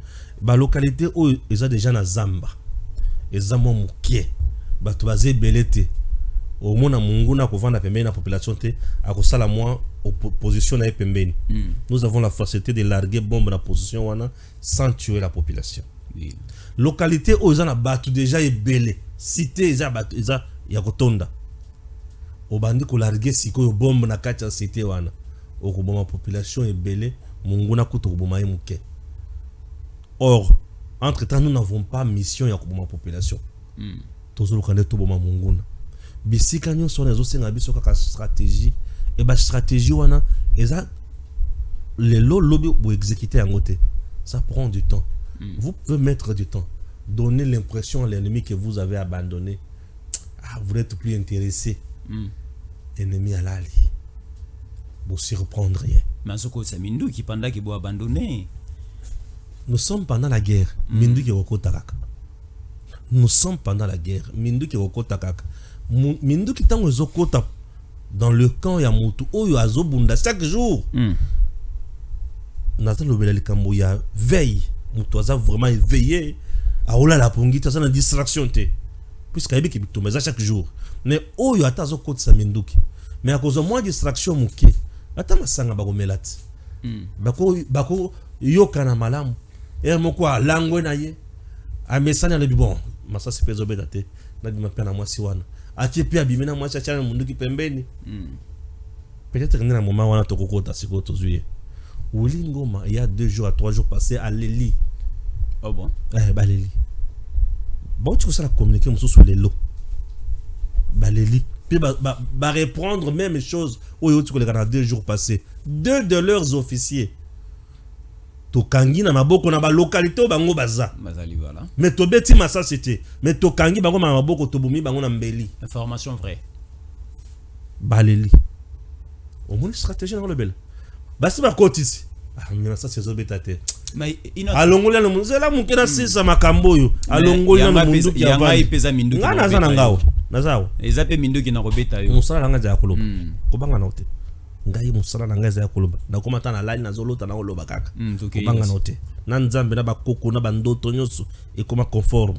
La localité où ils ont déjà na Zamba, ils ont mukie, batu bazé belete. Au moins munguna kovanda pembeni na population te akosala moi opposition na pembeni. Nous avons la facilité de larguer bombe na position wana sans tuer la population. Localité où ils ont battu déjà ebele cité eza battu eza ya kotonda obandi ko larguer siko bombe na kati ya cité wana okoboma population ebele munguna kuto koboma muke. Or entre temps nous n'avons pas mission ya koboma population. Tozolo kande to boma munguna bisika nyonso na ezosenga biso kaka stratégie et ba stratégie wana eza les lobby pour exécuter yango te, ça prend du temps. Vous pouvez mettre du temps, donner l'impression à l'ennemi que vous avez abandonné. Vous n'êtes plus intéressé. Ennemi à l'ali vous s'y reprendre. Mais c'est Mindu qui pendant qu'il doit abandonner. Nous sommes pendant la guerre. Mindu qui rokotakaka. Nous sommes pendant la guerre. Mindu qui rokotakaka. Mindu qui tango ezokota dans le camp ya mutu oyo azobunda chaque jour. Naza lobela likambo ya veille. Mutu aza vraiment éveillé. Aola la pongita ça na distraction te. Puisque ayebi ki bitomba chaque jour. Mais oyo ata azokota sa minduki. Mais à cause de moins distraction muke. Ata masanga bakomelati. Bako yoka na malamu. Et moko langwe na ye. Amesanya le bon. Masa se pezo bedate. Na di mapena mwasi wana. Atie pia bimena mwasi achana munduki pembeni. Peut-être que na moment wana tokokota siko tozuye. Ouli ngoma il y a 2 jours à 3 jours passés à Leli. Oh bon. Baleli. Bon tu ça la communiquer mususu sur les lots. Baleli. Puis ba reprendre même chose au tu les 2 jours passés. 2 de leurs officiers. Tokangi na maboko na ba localité bango baza. Bazali voilà. Mais to beti massa c'était. Mais tokangi bango na maboko to bumi bango na mbeli. Information vraie. Baleli. Au moins stratégie dans le bel. Basi ba kotisi. Mais ça c'est zobetate. Mais alongola no munzela mukena sisa makambo yo. Alongola no mundu ki yanga ipeza minduki. Ngana za ngao. Nazawo. Ezape minduki na robeta yo. Musala langa za koloba. Kobanga na ote. Ngai musala na ngai za koloba. Na komata na line na zolota na oloba kaka. Kobanga na ote. Na nzambe na bakoko na bandoto nyonso et comme conforme.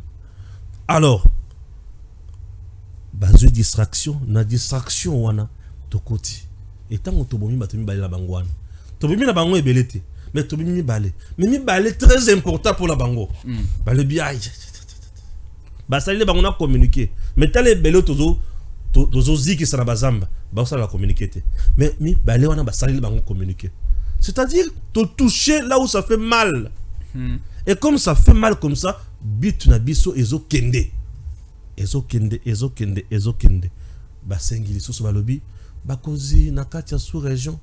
Alors bazo distraction na distraction wana tokoti. Et tant que tobomi batomi balé la bangwana. Tobomi na bango ebelete. Mais tobomi mi balé. Mais mi balé très important pour la bango. Balé bien. Basali le bango na communiquer. Mais tale belé tozo ziki sana bazamba. Ba ça la communiquer. Mais mi balé wana basali le bango communiquer. C'est-à-dire te toucher là où ça fait mal. Et comme ça fait mal comme ça, bit na biso ezo kende. Ezo kende. Basengi lisusu balobi. Bakozi na kati ya sous-région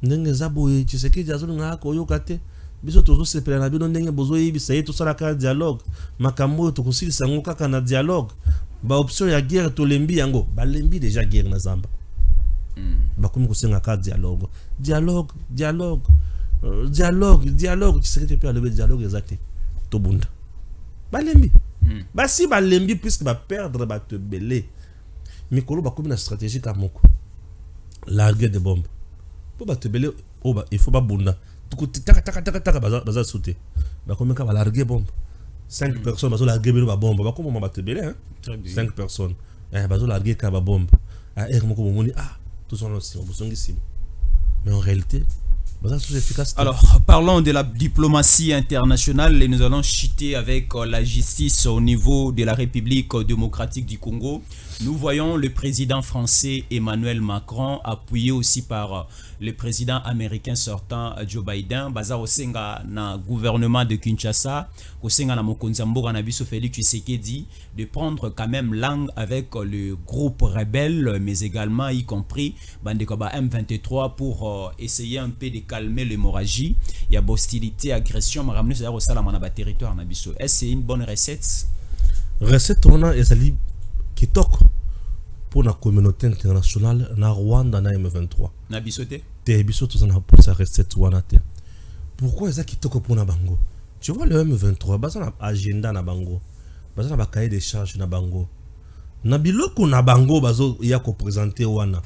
ndenge zaboye Tshisekedi azolunga ko yokate biso tozo sepela na bino ndenge bozo yibisa yetu sala ka dialogue makambo to kosilisa ngo kaka na dialogue ba option ya guerre to lembi yango ba lembi déjà guerre na zamba bakomi kosenga ka dialogue Tshisekedi pe alobe dialogue exact to bunda ba lembi basi ba lembi puisque ba perdre ba te belé mikolo bakomi na stratégie ka moko larguer des bombes pour battre belé il faut pas bunda taka baza sauter ba comme ka larguer bombe 5 personnes bazo larguer belé ba bombe ba comme battre belé hein 5 personnes bazo larguer ka ba bombe moko moni tout son aussi mais en réalité alors, parlons de la diplomatie internationale et nous allons chuter avec la justice au niveau de la République démocratique du Congo. Nous voyons le président français Emmanuel Macron appuyé aussi par le président américain sortant Joe Biden. Baza osenga na gouvernement de Kinshasa, osenga na mokonzi mboka na biso Félix Tshisekedi de prendre quand même langue avec le groupe rebelle, mais également y compris Bandekoba M23 pour essayer un peu de calmer l'hémorragie. Il y a hostilité, agression, mais ramener ça au salam na territoire na biso. Est-ce c'est une bonne recette? Recette on a ezali kitoko pour la communauté internationale na Rwanda na M23. Na bisote? Te bisoto za na pour sa recette wana te. Pourquoi ezali kitoko pour na bango? Tu vois le M23 baza na agenda na bango. Baza na ba cahier de charges na bango. Na biloko na bango bazo ya ko présenter wana.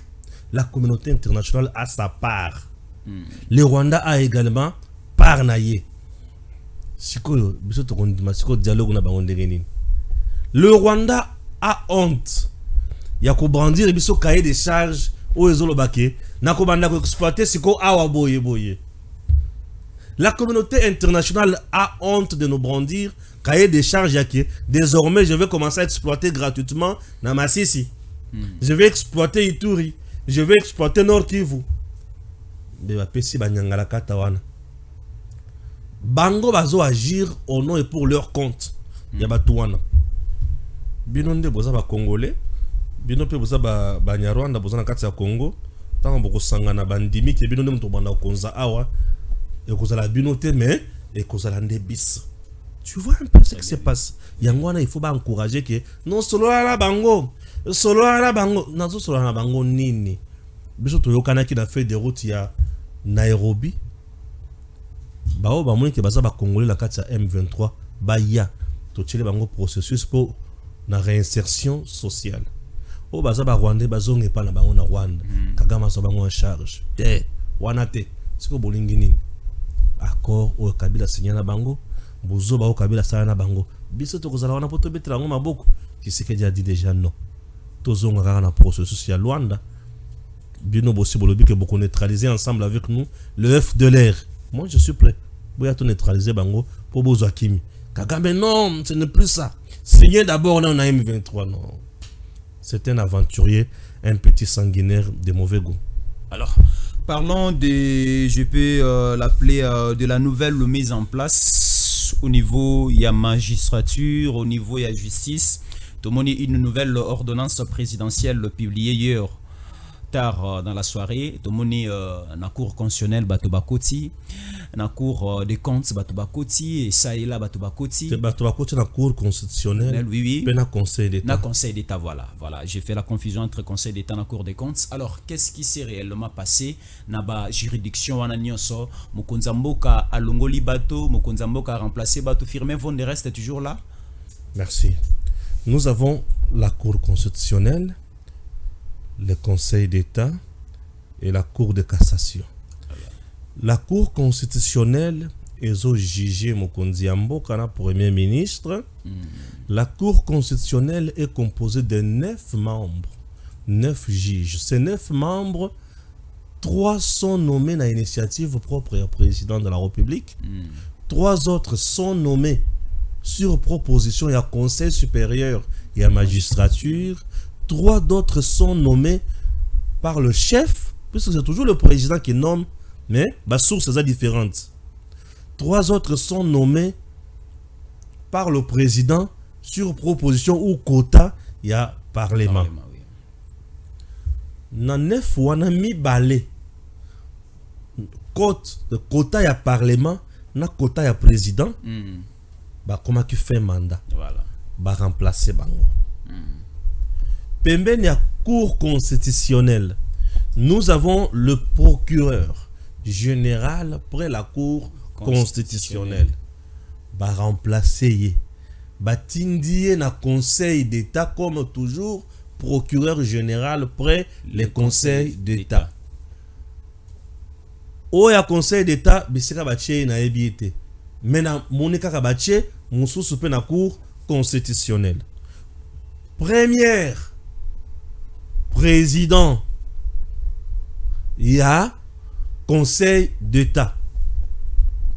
La communauté internationale a sa part. Le Rwanda a également part na ye. Sikoyo bisoto kondima siko dialogue na bango ndenge nini. Le Rwanda a honte. Ya ko brandir biso cahier de charges o ezolo bake na ko banda ko exploiter siko awa boye boye. La communauté internationale a honte de nous brandir cahier de charges yake. Désormais, je vais commencer à exploiter gratuitement na Masisi. Je vais exploiter Ituri, je vais exploiter Nord Kivu. Mais ba pesi banyangala katawana. Bango bazo agir au nom et pour leur compte. Ya batuwana. Binonde boza ba Congolais, bino pe boza ba Nyarwanda boza na kati ya Congo, tango boko sangana bandimi ke binonde muto banda konza awa et kozala binote mais et kozala ndebis. Tu vois un peu ce qui se passe. Yangwana il faut ba encourager que non solo la bango, nazo solo la bango nini. Biso to yokana ki na fait de route ya Nairobi. Bao ba moni ke baza ba Congolais la kati ya M23 ba ya to tchele bango processus pour na réinsertion sociale. O baza ba Rwandais bazonge pa na bango na Rwanda. Kagama so bango en charge. Te wana te. Siko bolingi nini? Accord o Kabila signé na bango. Bozo ba o Kabila sa na bango. Biso to kozala wana poto betela ngo maboko. Tshisekedi a dit déjà non. Tozonga kaka na processus ya Luanda. Bino bossi bolobi que beaucoup neutraliser ensemble avec nous le F de l'air. Moi je suis prêt. Boya to neutraliser bango pour bozo akimi. Kagame non, ce n'est plus ça. Signé d'abord là on a M23 non. C'est un aventurier, un petit sanguinaire de mauvais goût. Alors, parlons de, je peux l'appeler de la nouvelle mise en place au niveau il y a magistrature, au niveau il y a justice. Tout le monde une nouvelle ordonnance présidentielle publiée hier tard dans la soirée. Tout le monde na cour constitutionnelle Batobakoti, na cour des comptes Batobakoti et ça et là Batobakoti. Batobakoti na cour constitutionnelle. Oui oui. Puis na conseil d'État. Na conseil d'État voilà. J'ai fait la confusion entre conseil d'État et la cour des comptes. Alors qu'est-ce qui s'est réellement passé na ba juridiction wana nyonso mokonza mboka alongoli bato, mokonza mboka a remplacé bato, Firmin Von der reste toujours là. Merci. Nous avons la cour constitutionnelle, le Conseil d'État et la Cour de cassation. La Cour constitutionnelle est jugé Mokonzi Mboka na Premier ministre. La Cour constitutionnelle est composée de 9 membres, 9 juges. Ces 9 membres, 3 sont nommés à l'initiative propre au président de la République. 3 autres sont nommés sur proposition et à Conseil supérieur et à magistrature. 3 d'autres sont nommés par le chef, puisque c'est toujours le président qui nomme, mais ma source est différente. 3 autres sont nommés par le président sur proposition ou quota, il y a parlement. Na 9 wana mi balé. Quota il y a parlement, na quota il y a président. Bah comment tu fais mandat? Voilà. Bah remplacer bango. Pembeni ya cour constitutionnelle, nous avons le procureur général près la cour constitutionnelle. Ba remplacer ye. Ba tindie na conseil d'État comme toujours procureur général près les conseils d'État. Oya conseil d'État bisika bache na ebiete. Mena monika ka bache mususu pe na cour constitutionnelle. Première président, il y a conseil d'État.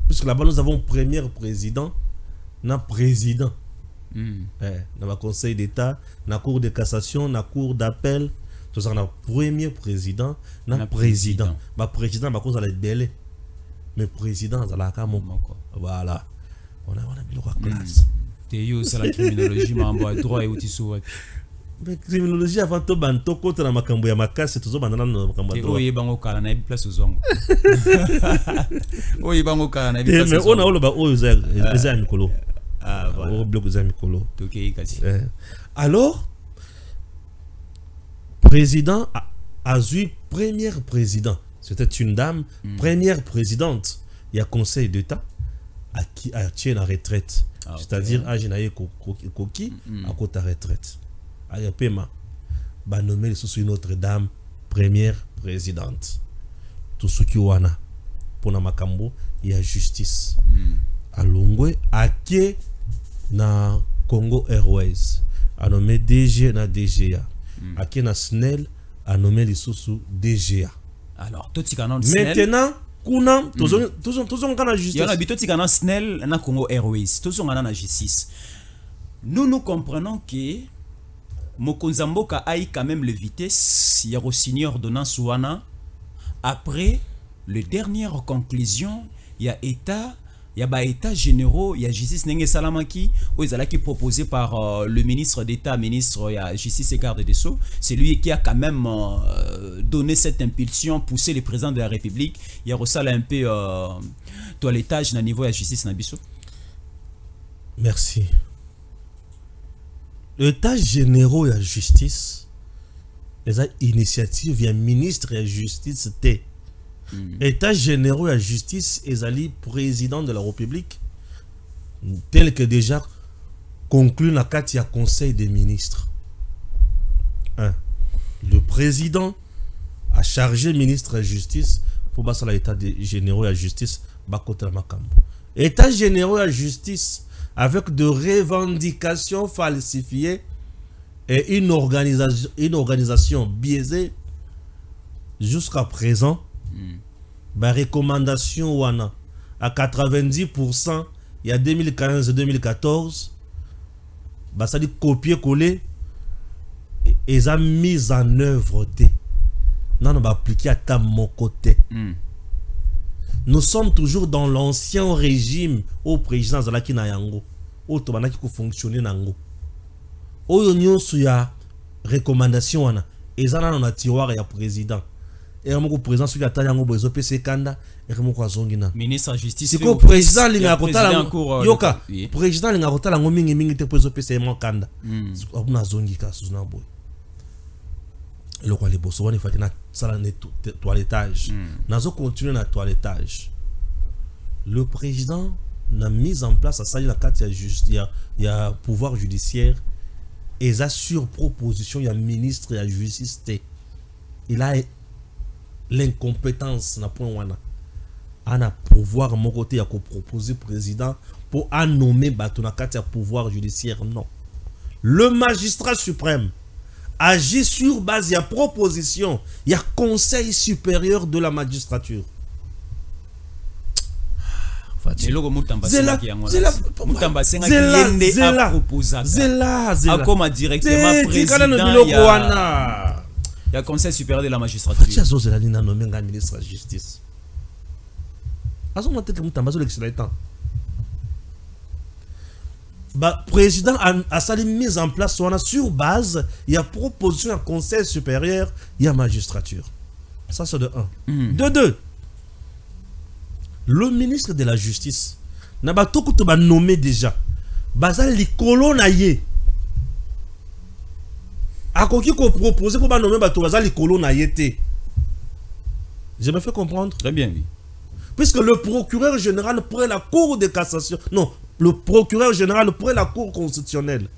Puisque là-bas nous avons premier président, na président. Dans le Conseil d'État, dans la Cour de cassation, dans la Cour d'appel, tout ça, on a premier président, na président. Bah président, bah cause à la belé. Mais président, ça la camo. Voilà. On a mis le classe. Théo, c'est la criminologie, mais en droit et outils. Mais criminologie avant tout, banto contre la macambo ya makasi, tout ça, banana na macambo. Théo, il bango kala na place aux ongles. Oh, il bango kala na place. Mais on a le bas, oh, les amis colo. Ah, voilà. Oh, bloc les amis colo. Ok, quasi. Alors, président a eu première président. C'était une dame, première présidente. Il y a conseil d'État à qui a tiré la retraite. C'est-à-dire, à Jenaye Koki, à côté de la retraite. À Yapema, bah nommer sous une autre dame, première présidente. Tout ce qui wana pour na makambo, il y a justice. À Longwe, à qui na Congo Airways, à nommer DG na DGA. À qui na SNEL, à nommer les sous DGA. Alors, tout ce qu'on a maintenant, kuna, tous on a justice. Il y a un habitant qui a SNEL na Congo Airways. Tous on a justice. Nous comprenons que Mokonzamboka a quand même le vitesse. Il y a signé ordonnance wana. Après les dernières conclusions, il y a état. Il y a états généraux, il y a justice Nenge Salamaki, où ils allaient proposé par le ministre d'État, ministre justice et garde des Sceaux. C'est lui qui a quand même donné cette impulsion, poussé le président de la République. Il y a reçu un peu toilettage au niveau de la justice Nabiso. Merci. L'état généraux de la justice, les initiatives, il y a ministre de la justice, État généraux de la justice et Ali président de la République tel que déjà conclu dans le conseil des ministres. Le président a chargé le ministre de la justice pour passer à l'état généraux de la justice. État généraux de la justice avec de revendications falsifiées et une organisation biaisée jusqu'à présent. Bah, recommandation wana à 90%, il y a 2015-2014, bah, ça dit copier-coller et ça mise en œuvre. Non, on va appliquer à ta mon côté. Nous sommes toujours dans l'ancien régime au président Zalaki Nayango, au Tobanaki qui fonctionne Nango. Au Union sur la recommandation wana, et ça dans un tiroir et le président. Et mon président sur la taille en gros PC Kanda et mon zongina ministre de la justice c'est quoi président linga kota yoka président linga kota la ngomingi mingi te président PC mon Kanda abuna zongi ka suzna boy le quoi les bosso on fait na sala net toilettage nazo continuer na toilettage le président n'a mis en place à ça la carte il y a pouvoir judiciaire et ça sur proposition il y a ministre de la justice il a l'incompétence na point wana ana pouvoir mon côté à proposer président pour nommer batona kati pouvoir judiciaire non le magistrat suprême agit sur base il y a proposition il y a conseil supérieur de la magistrature il y a conseil supérieur de la magistrature. Il y a nommé un ministre de la justice. Le président a mis en place sur base, il y a proposition à conseil supérieur, il y a magistrature. Ça c'est de 1. De 2. Le ministre de la justice n'a pas tout nommé déjà. Bazal li colonaye. A quoi qui proposé pour nommer les colons à yété. Je me fais comprendre? Très bien, oui. Puisque le procureur général près la cour de cassation, non, le procureur général près la cour constitutionnelle,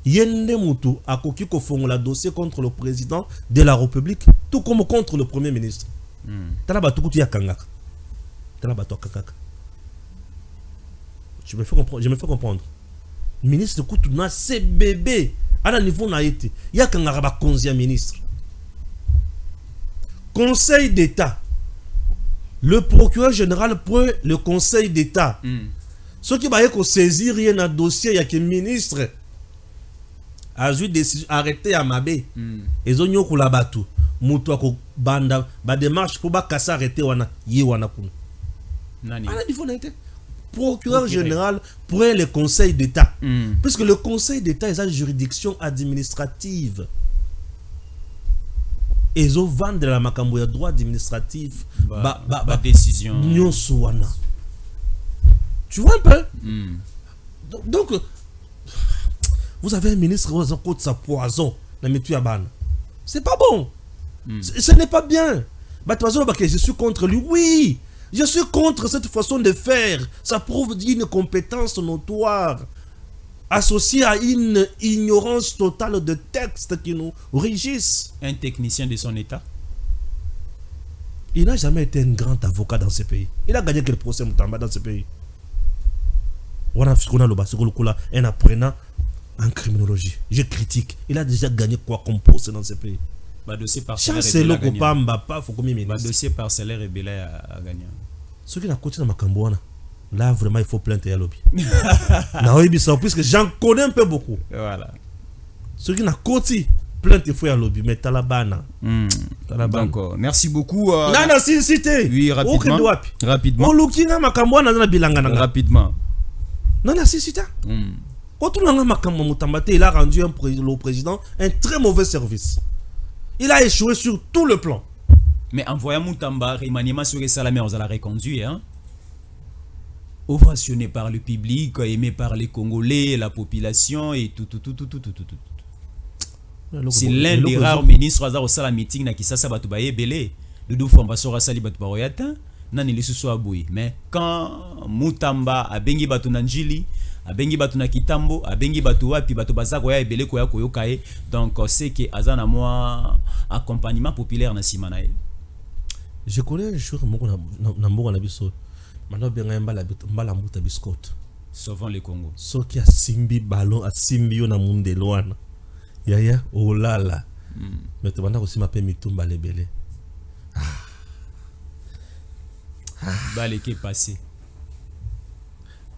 Yende Moutou a quoi qui la dossier contre le président de la République, tout comme contre le premier ministre. Je me fais comprendre. Le ministre de Koutouna, c'est bébé. À la niveau naïté, il y a qu'un arabe conseiller ministre. Conseil d'État. Le procureur général pour le Conseil d'État. Ce qui va saisir rien un dossier, il y a qu'un ministre a eu décision arrêter à Mabé. Ils ont eu la batou. Moutou ko banda ba démarche pour ba kassa arrêter wana yi wana kun. Nani. Ana difficulté. Procureur général pour le Conseil d'État. Puisque le Conseil d'État est une juridiction administrative. Et ils ont vendu la makambo ya droit administratif. Décision. Tu vois un peu? Donc, vous avez un ministre qui a sa poison. C'est pas bon. Ce n'est pas bien. Je suis contre lui. Oui. Je suis contre cette façon de faire. Ça prouve une compétence notoire associée à une ignorance totale de textes qui nous régissent. Un technicien de son état. Il n'a jamais été un grand avocat dans ce pays. Il a gagné quel procès Moutamba dans ce pays? On a un apprenant en criminologie. Je critique. Il a déjà gagné quoi comme procès dans ce pays? Dossier parcellaire dossier parcellaire et Bélé a gagné. Ce qui n'a côté dans ma camboana, là vraiment il faut plaindre à lobby. Puisque j'en connais un peu beaucoup. Voilà. Ce qui n'a côté plainte il faut à lobby, mais Talabana. Donc merci beaucoup. Nana cité. Oui, rapidement. Rapidement. On lukina ma camboana na bilanga na. Rapidement. Nana cité. Quand on a ma camboana Moutambate, il a rendu le président un très mauvais service. Il a échoué sur tout le plan. Mais en voyant Moutamba, remaniement sur les Salamé, on a la reconduire. Hein? Ovationné par le public, aimé par les Congolais, la population et tout. C'est l'un des rares ministres qui a fait la meeting qui s'est battu belé. Le deux fois, on va se rasali battu baroyata. Nani les sous aboui. Mais quand Moutamba a bengi battu nanjili, a bengi batu na kitambo, a bengi batu wapi batu bazako ya ebele koya koyokae. Donc c'est que azana moi accompagnement populaire na simanae. Je connais un jour na mboka na biso. Maintenant bien mbala mbuta biscotte. Sauvant le Congo. So qui a simbi ballon a simbi yo na munde loana. Yaya oh là là. Mais tu banda aussi m'appelle mitumba lebele. Balé qui est passé.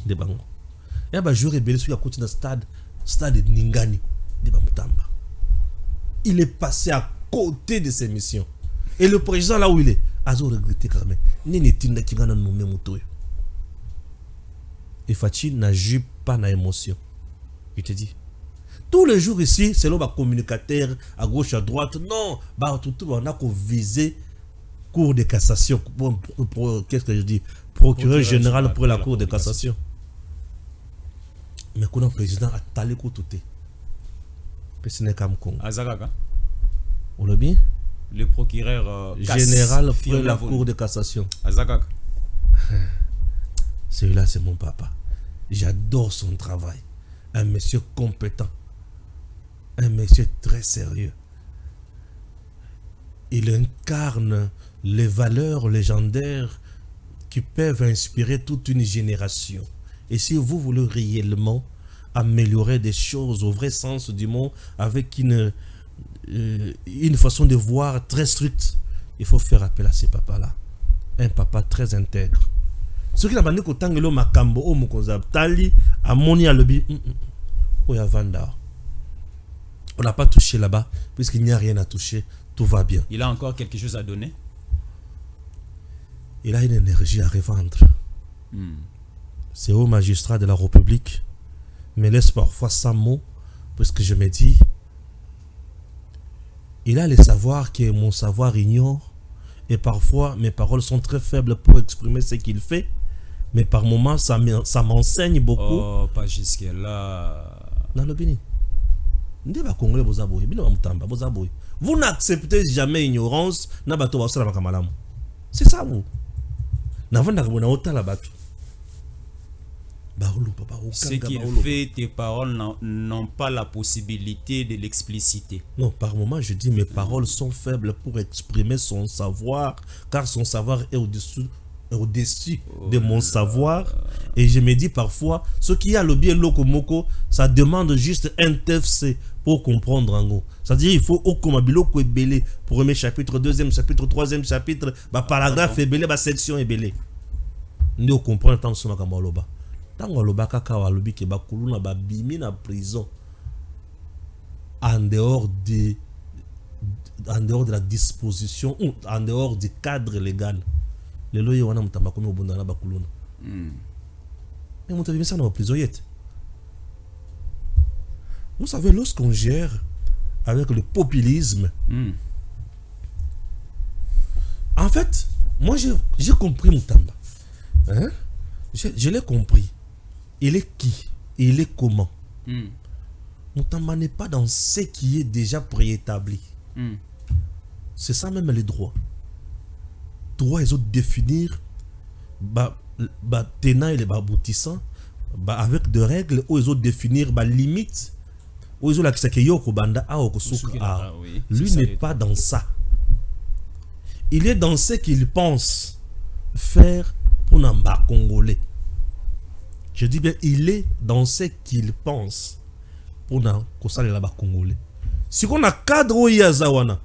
De bango. Il y a un jour rebelle sur le stade de Ningani de Bamutamba. Il est passé à côté de ses missions. Et le président là où il est, a regretté quand même. N'est-il qui gagne nommé Moutoyo. Et Fachi n'a pas d'émotion. Je te dis. Tous les jours ici, c'est l'homme communicateur à gauche, à droite. Non, on a visé Cour de cassation. Qu'est-ce que je dis? Procureur général pour la Cour de cassation. Mais quand le président a talé tout ce n'est comme Congo. Azagaka. On l'a bien? Le procureur général pour la Cour de cassation. Azagaka. Celui-là, c'est mon papa. J'adore son travail. Un monsieur compétent. Un monsieur très sérieux. Il incarne les valeurs légendaires qui peuvent inspirer toute une génération. Et si vous voulez réellement améliorer des choses au vrai sens du mot, avec une façon de voir très stricte, il faut faire appel à ces papas-là. Un papa très intègre. Ce qui n'a pas dit que tant que l'homme a cambo, homme konzab tali, a moni à lobby, on n'a pas touché là-bas, puisqu'il n'y a rien à toucher, tout va bien. Il a encore quelque chose à donner. Il a une énergie à revendre. C'est au magistrat de la République, mais laisse parfois sans mots, parce que je me dis, il a le savoir que mon savoir ignore, et parfois mes paroles sont très faibles pour exprimer ce qu'il fait, mais par moments ça m'enseigne beaucoup. Oh, pas jusqu'à là. Dans le Bénin. Vous n'acceptez jamais ignorance, c'est ça vous. Ce qui fait tes paroles n'ont pas la possibilité de l'expliciter. Non, par moment je dis mes paroles sont faibles pour exprimer son savoir, car son savoir est au-dessus de mon savoir. Et je me dis parfois, ce qui a le bien lokomoko, ça demande juste un TFC pour comprendre en gros. C'est-à-dire il faut okomabiloko ebele, premier chapitre, deuxième chapitre, troisième chapitre, paragraphe ebele, section ebele. Nous comprenons tant ce que tant que le baka kawalobi ke bakulu na babimi na prison en dehors de la disposition ou en dehors du cadre légal. Les loyers wana mutamba comme au bondana bakuluna. Mais mon avis ça dans la prison yet. Vous savez, lorsqu'on gère avec le populisme, en fait, moi j'ai compris Moutamba. Hein? Je l'ai compris. Il est qui? Il est comment? Moutamba n'est pas dans ce qui est déjà préétabli. C'est ça même les droits. Droits, ils ont définir tenant et les aboutissants avec des règles où ils ont définir limites. Où ils ont la lui n'est pas dans ça. Il est dans ce qu'il pense faire pour n'amba congolais. Je dis bien, il est dans ce qu'il pense pour n'amba congolais. Si on a cadre où il y a Zawana,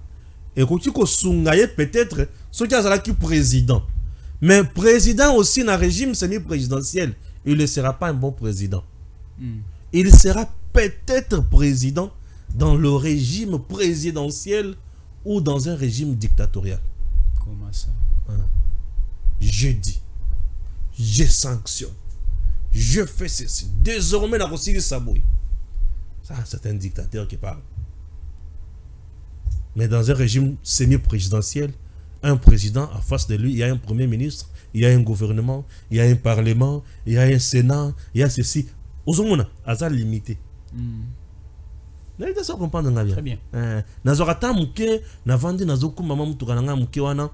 et qu'on dit peut-être ce qui a qui président. Mais président aussi dans un régime semi-présidentiel, il ne sera pas un bon président. Il sera peut-être président dans le régime présidentiel ou dans un régime dictatorial. Comment ça? Je dis, je sanctionne, je fais ceci. Désormais, la Russie Saboui. Ça, c'est un dictateur qui parle. Mais dans un régime semi-présidentiel, un président, en face de lui, il y a un premier ministre, il y a un gouvernement, il y a un parlement, il y a un sénat, il y a ceci. Ozomona, hasard limité. Ça comprendre bien. Très bien. Nazorata muke, navandi nazoku mama mutukananga muke wana.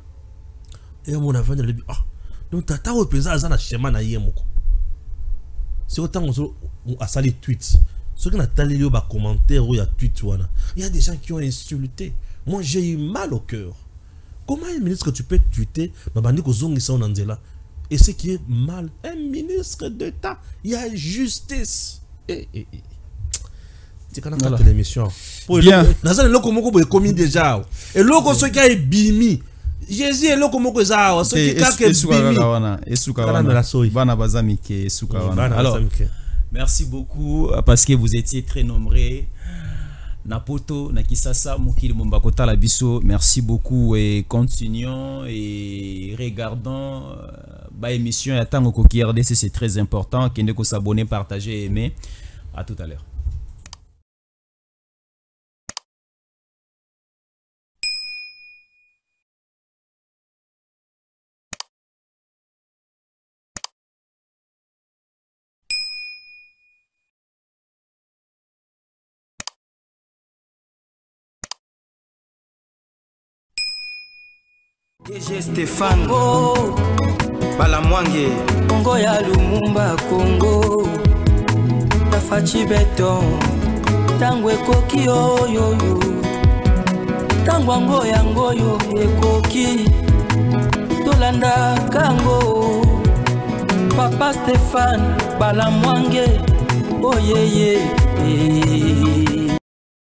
Et mon avandi le ah. Donc tata o pesa azana schéma na yemoko. C'est autant on a sali tweets. Ceux qui n'ont pas lu les commentaires ou il y a tweet wana. Il y a des gens qui ont insulté. Moi j'ai eu mal au cœur. Comment un ministre que tu peux tweeter babandi ko zongi sa onanzela? Et ce qui est mal, un ministre d'État, il y a justice. C'est quand on a fait l'émission. Bien. Nazal loko moko boye commis déjà. Et loko ce qui a bimi. Jésus est loko moko za. Ce qui a que bimi. Bana bazamike esukawana. Alors, merci beaucoup parce que vous étiez très nombreux. Napoto, Nakisasa, Mokili Mombakota Labiso, merci beaucoup et continuons et regardons l'émission à Tango Koki RDC, c'est très important. Kendeko s'abonner, partager, aimer. À tout à l'heure. DG Stéphane Balamwange Congo ya Lumumba Congo ya Fachi Beton tango ekoki oyo tango ngoyo ekoki tolanda kango Papa Stéphane Balamwange oyeye